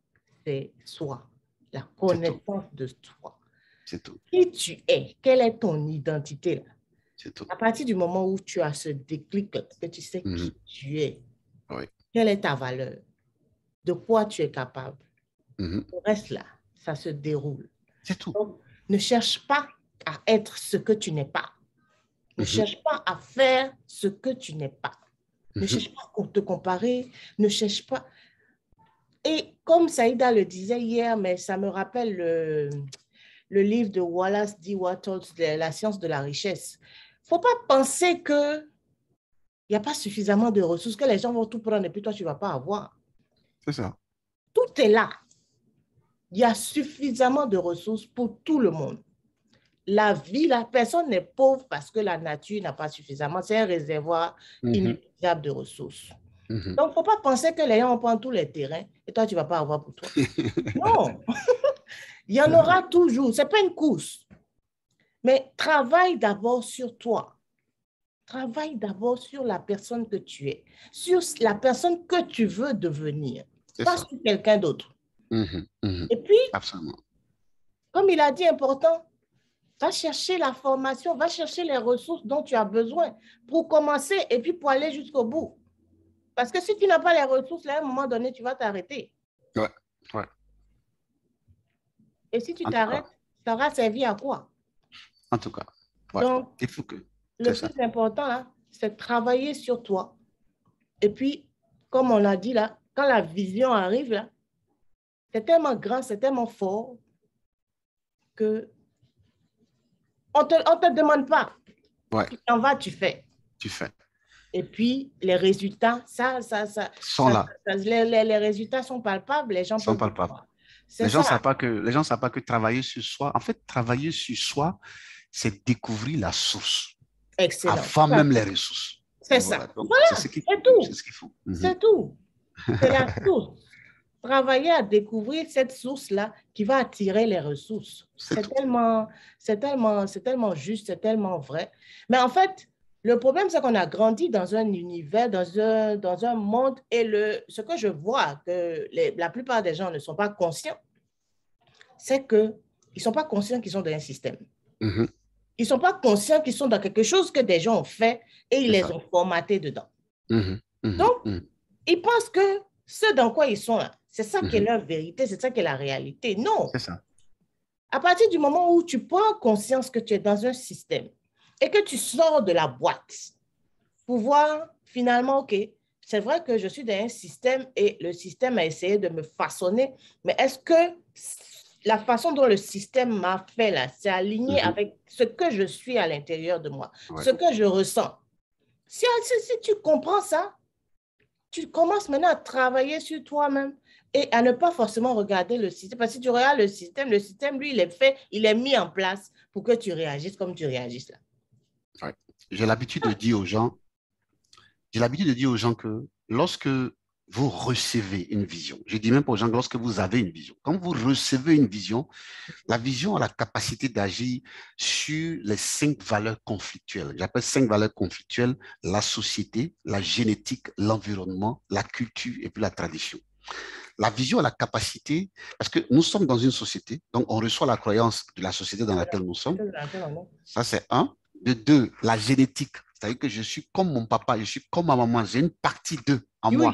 c'est soi, la C'est tout. connaissance de soi. C'est tout. Qui tu es? Quelle est ton identité là? C'est tout. À partir du moment où tu as ce déclic, là, que tu sais qui tu es, Oui. quelle est ta valeur, de quoi tu es capable, le reste là, ça se déroule. C'est tout. Donc, ne cherche pas à être ce que tu n'es pas. Ne cherche pas à faire ce que tu n'es pas. Ne cherche pas à te comparer. Ne cherche pas. Et comme Saïda le disait hier, mais ça me rappelle le livre de Wallace D. Wattles, La science de la richesse. Il ne faut pas penser qu'il n'y a pas suffisamment de ressources, que les gens vont tout prendre et puis toi, tu ne vas pas avoir. C'est ça. Tout est là. Il y a suffisamment de ressources pour tout le monde. La vie, la personne n'est pauvre parce que la nature n'a pas suffisamment. C'est un réservoir inépuisable de ressources. Donc, il ne faut pas penser que les gens vont prendre tous les terrains et toi, tu ne vas pas avoir pour toi. Non. Il y en aura toujours. Ce n'est pas une course. Mais travaille d'abord sur toi. Travaille d'abord sur la personne que tu es, sur la personne que tu veux devenir, pas sur quelqu'un d'autre. Et puis, absolument. Comme il a dit, important, va chercher la formation, va chercher les ressources dont tu as besoin pour commencer et puis pour aller jusqu'au bout. Parce que si tu n'as pas les ressources, là, à un moment donné, tu vas t'arrêter. Ouais, ouais. Et si tu t'arrêtes, ça aura servi à quoi? En tout cas, ouais. Donc, il faut que... le plus important, là, c'est de travailler sur toi. Et puis, comme on l'a dit là, quand la vision arrive, là, c'est tellement grand, c'est tellement fort que on te demande pas. Ouais. Tu t'en vas, tu fais. Tu fais. Et puis, les résultats, sont là. Les résultats sont palpables, les gens sont peuvent palpables. voir. Les gens ne savent pas que travailler sur soi, en fait, travailler sur soi, c'est découvrir la source. Excellent. Avant même les ressources. C'est ça. Voilà. C'est ce qu'il faut. C'est tout. C'est la source. Travailler à découvrir cette source-là qui va attirer les ressources. C'est tellement juste, c'est tellement vrai. Mais en fait, le problème, c'est qu'on a grandi dans un univers, dans un monde, et ce que je vois, que la plupart des gens ne sont pas conscients, c'est qu'ils ne sont pas conscients qu'ils sont dans un système. Ils ne sont pas conscients qu'ils sont dans quelque chose que des gens ont fait et ils les ont formatés dedans. Donc, ils pensent que ce dans quoi ils sont là, c'est ça qui est leur vérité, c'est ça qui est la réalité. Non. C'est ça. À partir du moment où tu prends conscience que tu es dans un système et que tu sors de la boîte pour voir finalement, OK, c'est vrai que je suis dans un système et le système a essayé de me façonner, mais est-ce que la façon dont le système m'a fait là, c'est aligné avec ce que je suis à l'intérieur de moi, ce que je ressens? Si tu comprends ça, tu commences maintenant à travailler sur toi-même et à ne pas forcément regarder le système. Parce que si tu regardes le système, lui, il est mis en place pour que tu réagisses comme tu réagis là. Ouais. J'ai l'habitude de dire aux gens que lorsque vous recevez une vision, je dis même aux gens que lorsque vous avez une vision, quand vous recevez une vision, la vision a la capacité d'agir sur les 5 valeurs conflictuelles. J'appelle 5 valeurs conflictuelles: la société, la génétique, l'environnement, la culture et puis la tradition. La vision a la capacité, parce que nous sommes dans une société, donc on reçoit la croyance de la société dans laquelle nous sommes. Ça, c'est un. De 2, la génétique, c'est-à-dire que je suis comme mon papa, je suis comme ma maman, j'ai une partie d'eux en moi.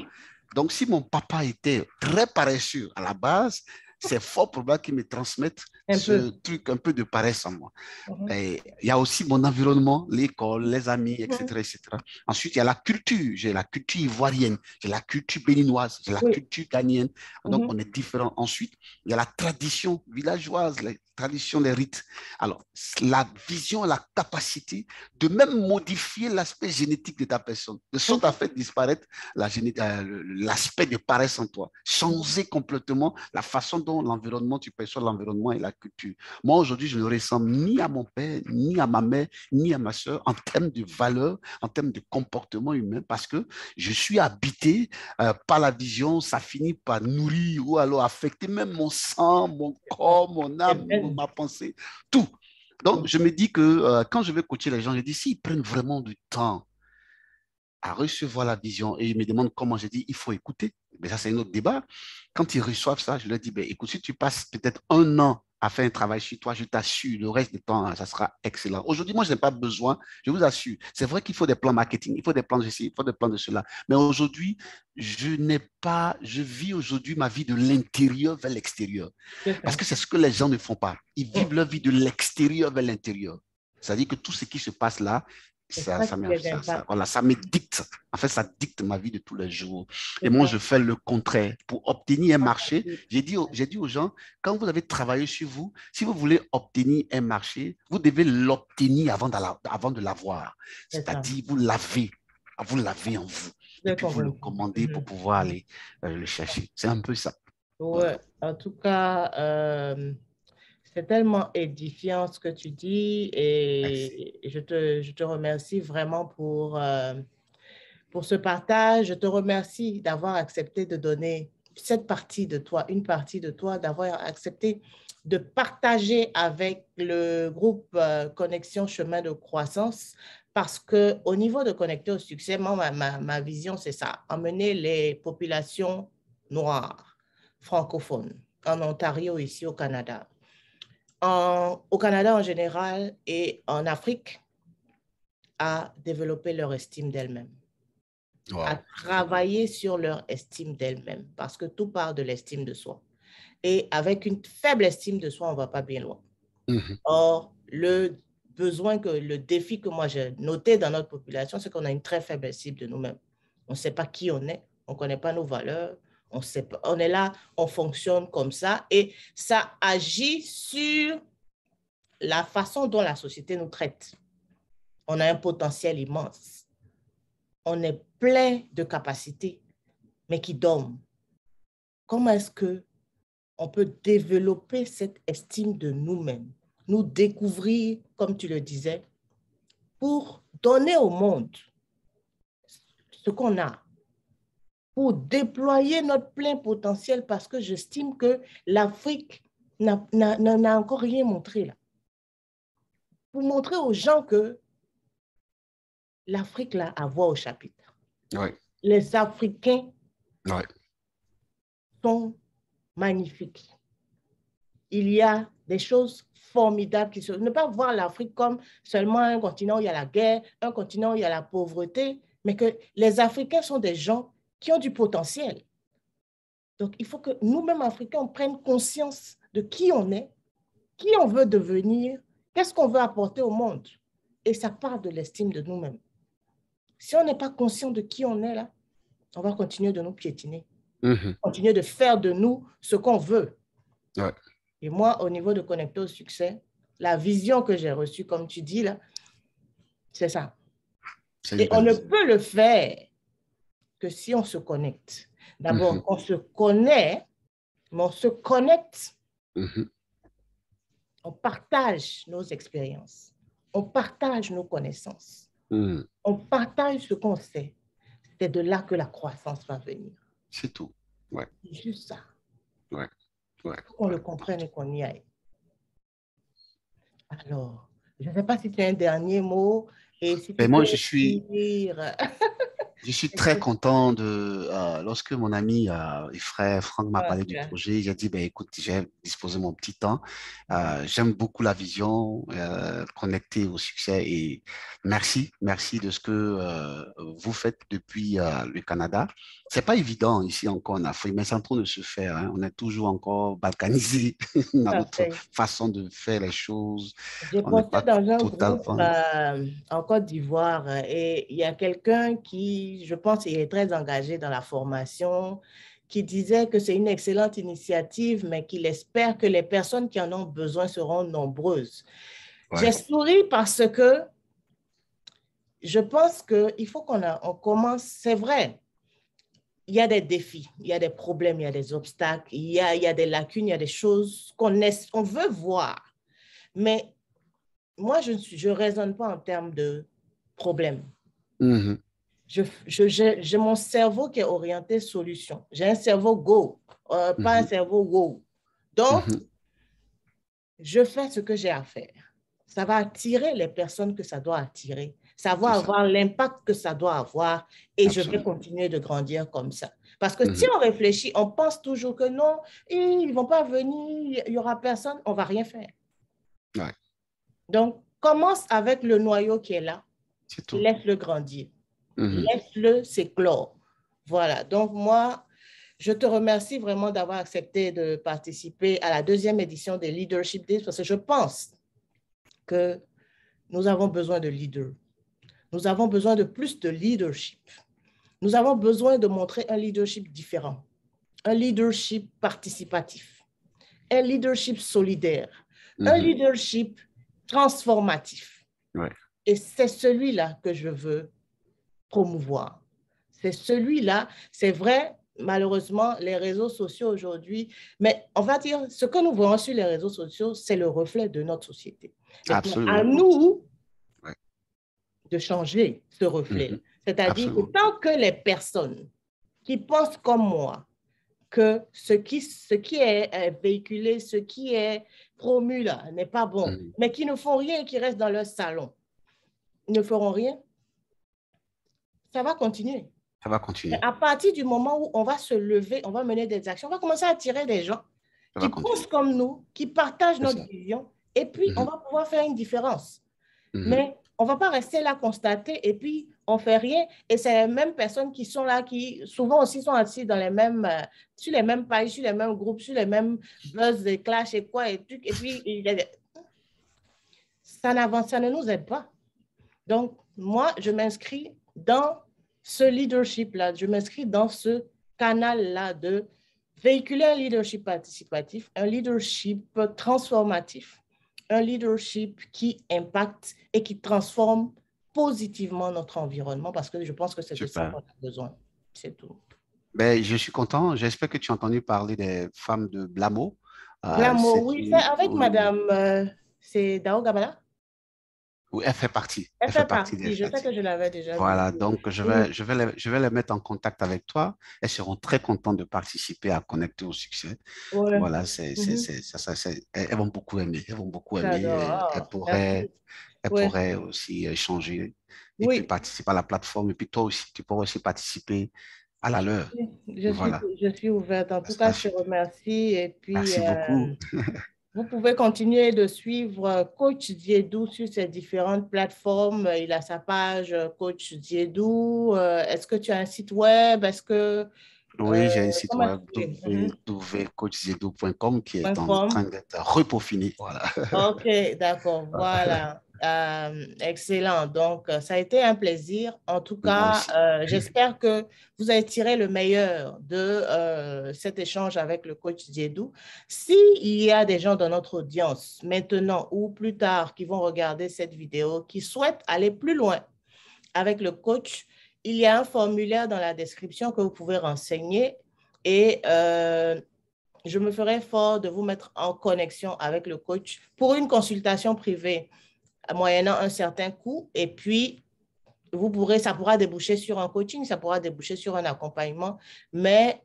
Donc, si mon papa était très paresseux à la base, c'est fort probable qu'ils me transmettent Un ce peu. truc un peu de paresse en moi. Mhm. Et il y a aussi mon environnement, l'école, les amis, Mhm. etc., etc. Ensuite, il y a la culture. J'ai la culture ivoirienne, j'ai la culture béninoise, j'ai la Oui. culture ghanéenne. Donc, Mhm. on est différents. Ensuite, il y a la tradition villageoise, les traditions, les rites. Alors, la vision, la capacité de même modifier l'aspect génétique de ta personne, de sorte à Mhm. faire disparaître l'aspect de paresse en toi, Mhm. changer complètement la façon dont l'environnement, tu perçois l'environnement et la culture. Moi, aujourd'hui, je ne ressemble ni à mon père, ni à ma mère, ni à ma soeur en termes de valeur, en termes de comportement humain, parce que je suis habité par la vision, ça finit par nourrir ou alors affecter même mon sang, mon corps, mon C'est âme, bien. ma pensée, tout. Donc, Mhm. je me dis que quand je vais coacher les gens, je dis, s'ils prennent vraiment du temps à recevoir la vision et ils me demandent comment, je dis, il faut écouter. Mais ça, c'est un autre débat. Quand ils reçoivent ça, je leur dis, ben, écoute, si tu passes peut-être un an à faire un travail sur toi, je t'assure, le reste du temps, ça sera excellent. Aujourd'hui, moi, je n'ai pas besoin, je vous assure. C'est vrai qu'il faut des plans marketing, il faut des plans de ceci, il faut des plans de cela. Mais aujourd'hui, je vis aujourd'hui ma vie de l'intérieur vers l'extérieur. C'est Parce ça. que c'est ce que les gens ne font pas. Ils vivent Mhm. leur vie de l'extérieur vers l'intérieur. C'est-à-dire que tout ce qui se passe là, C'est ça qui les impacte. voilà, ça me dicte. En fait, ça dicte ma vie de tous les jours. Et C'est moi, ça. je fais le contraire. Pour obtenir un marché, j'ai dit aux gens, quand vous avez travaillé sur vous, si vous voulez obtenir un marché, vous devez l'obtenir avant de l'avoir. C'est ça. C'est-à-dire, vous l'avez en vous. Et J'ai puis, vous le compris. commandez pour Mhm. pouvoir aller le chercher. C'est un peu ça. Voilà. Ouais, en tout cas, c'est tellement édifiant ce que tu dis Merci. et je te remercie vraiment pour ce partage. Je te remercie d'avoir accepté de donner cette partie de toi, une partie de toi, d'avoir accepté de partager avec le groupe Connexion Chemin de Croissance parce qu'au niveau de Connecter au succès, moi, ma vision, c'est ça, emmener les populations noires, francophones, en Ontario, ici au Canada, au Canada en général et en Afrique, à développer leur estime d'elles-mêmes, à Wow. travailler sur leur estime d'elles-mêmes, parce que tout part de l'estime de soi. Et avec une faible estime de soi, on ne va pas bien loin. Mhm. Or, le défi que moi j'ai noté dans notre population, c'est qu'on a une très faible estime de nous-mêmes. On ne sait pas qui on est, on ne connaît pas nos valeurs, on sait pas, on est là, on fonctionne comme ça, et ça agit sur la façon dont la société nous traite. On a un potentiel immense. On est plein de capacités, mais qui dorment. Comment est-ce que on peut développer cette estime de nous-mêmes, nous découvrir, comme tu le disais, pour donner au monde ce qu'on a, pour déployer notre plein potentiel, parce que j'estime que l'Afrique n'a encore rien montré là. Pour montrer aux gens que l'Afrique a à voir au chapitre. Ouais. Les Africains Ouais. sont magnifiques. Il y a des choses formidables qui se... Ne pas voir l'Afrique comme seulement un continent où il y a la guerre, un continent où il y a la pauvreté, mais que les Africains sont des gens qui ont du potentiel. Donc, il faut que nous-mêmes, Africains, on prenne conscience de qui on est, qui on veut devenir, qu'est-ce qu'on veut apporter au monde. Et ça part de l'estime de nous-mêmes. Si on n'est pas conscient de qui on est là, on va continuer de nous piétiner, Mhm. continuer de faire de nous ce qu'on veut. Ouais. Et moi, au niveau de Connecter au succès, la vision que j'ai reçue, comme tu dis là, c'est ça. C'est une Et on belle ne vision. peut le faire que si on se connecte. Mhm. D'abord, on se connaît, mais on se connecte, Mhm. on partage nos expériences, on partage nos connaissances, Mhm. on partage ce qu'on sait. C'est de là que la croissance va venir. C'est tout. Ouais. C'est juste ça. Ouais. Ouais. Il faut qu'on Ouais. le comprenne et qu'on y aille. Alors, je ne sais pas si tu as un dernier mot et si Ben tu peux moi, je suis, dire. Je suis très content lorsque mon ami et frère Franck m'a parlé du Ok. projet, j'ai dit, ben, écoute, j'ai disposé mon petit temps. J'aime beaucoup la vision, connectée au succès et merci de ce que vous faites depuis le Canada. C'est pas évident ici encore en Afrique, mais c'est en train de se faire, hein. On est toujours encore balkanisé dans notre Parfait. façon de faire les choses. J'ai On n'est posté pas dans un groupe totalement. en Côte d'Ivoire et il y a quelqu'un qui, je pense, il est très engagé dans la formation, qui disait que c'est une excellente initiative, mais qu'il espère que les personnes qui en ont besoin seront nombreuses. J'ai Ouais. souri parce que je pense qu'il faut on commence, c'est vrai, il y a des défis, il y a des problèmes, il y a des obstacles, il y a des lacunes, il y a des choses on veut voir. Mais moi, je raisonne pas en termes de problème. Mhm, J'ai mon cerveau qui est orienté solution. J'ai un cerveau go, pas un mhm, cerveau wow. Donc, mhm. je fais ce que j'ai à faire. Ça va attirer les personnes que ça doit attirer. Ça va C'est ça, avoir l'impact que ça doit avoir et je vais absolument. continuer de grandir comme ça. Parce que si Mhm. on réfléchit, on pense toujours que non, ils ne vont pas venir, il n'y aura personne, on ne va rien faire. Ouais, Donc, commence avec le noyau qui est là, c'est tout. laisse-le grandir, Mhm. laisse-le s'éclore. Voilà, donc moi, je te remercie vraiment d'avoir accepté de participer à la deuxième édition des Leadership Days parce que je pense que nous avons besoin de leaders. Nous avons besoin de plus de leadership. Nous avons besoin de montrer un leadership différent, un leadership participatif, un leadership solidaire, un Mhm. leadership transformatif. Ouais, Et c'est celui-là que je veux promouvoir. C'est celui-là, c'est vrai, malheureusement, les réseaux sociaux aujourd'hui, mais on va dire, ce que nous voyons sur les réseaux sociaux, c'est le reflet de notre société. Maintenant, à absolument. nous Ouais. de changer ce reflet. Mhm. C'est-à-dire que Absolument. tant que les personnes qui pensent comme moi, que ce qui est véhiculé, ce qui est promu là n'est pas bon, Mhm. mais qui ne font rien et qui restent dans leur salon, ne feront rien, ça va continuer. Ça va Mais continuer. à partir du moment où on va se lever, on va mener des actions, on va commencer à attirer des gens Ça qui va pensent continuer. comme nous, qui partagent C'est notre ça. vision, et puis on Mhm. va pouvoir faire une différence. Mhm. Mais on ne va pas rester là constater et puis on ne fait rien. Et c'est les mêmes personnes qui sont là, qui souvent aussi sont assis dans les mêmes, sur les mêmes pages, sur les mêmes groupes, sur les mêmes buzz et clash et quoi et trucs. Et puis, ça n'avance, ça ne nous aide pas. Donc, moi, je m'inscris dans ce leadership-là, je m'inscris dans ce canal-là de véhiculer un leadership participatif, un leadership transformatif, un leadership qui impacte et qui transforme positivement notre environnement parce que je pense que c'est de ça qu'on Super. a besoin. C'est tout. Ben, je suis content. J'espère que tu as entendu parler des femmes de Blamo. Blamo, C'est oui, c'est une, avec oui, Madame, c'est Dao Gabala. oui, elle fait partie. Elle Elle fait fait partie partie, des je sais parties. que je l'avais déjà vue. Voilà, donc Mhm. je vais les mettre en contact avec toi. Elles seront très contentes de participer à Connecter au succès. Ouais. Voilà, Mhm. elles vont beaucoup aimer. Elles vont beaucoup aimer. J'adore. Merci. Elles Ouais. pourraient aussi échanger et puis Oui, participer à la plateforme. Et puis toi aussi, tu pourras aussi participer à la leur. Voilà, je suis ouverte. En ça tout cas, sera je te super. remercie. Et puis, Merci beaucoup. vous pouvez continuer de suivre Coach Diedou sur ses différentes plateformes. Il a sa page Coach Diedou. Est-ce que tu as un site web? Est-ce que... euh, Oui, j'ai un site comment web tu es? Mhm. www.coachzedo.com qui est en .com. train d'être repeaufiné. Voilà. OK, d'accord, voilà. Excellent. Donc, ça a été un plaisir. En tout Moi cas, aussi. j'espère que vous avez tiré le meilleur de cet échange avec le coach Diedou. S'il y a des gens dans notre audience, maintenant ou plus tard, qui vont regarder cette vidéo, qui souhaitent aller plus loin avec le coach, il y a un formulaire dans la description que vous pouvez renseigner et je me ferai fort de vous mettre en connexion avec le coach pour une consultation privée moyennant un certain coût. Et puis, ça pourra déboucher sur un coaching, ça pourra déboucher sur un accompagnement. Mais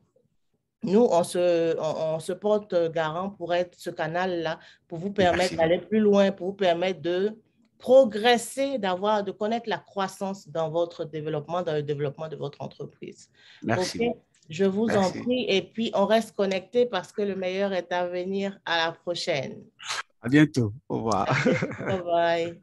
nous, on se porte garant pour être ce canal-là, pour vous permettre Merci d'aller beaucoup. plus loin, pour vous permettre de progresser, de connaître la croissance dans votre développement, dans le développement de votre entreprise. Merci OK? beaucoup. Je vous en Merci. prie et puis on reste connecté parce que le meilleur est à venir. À la prochaine. À bientôt. Au revoir. Bye bye.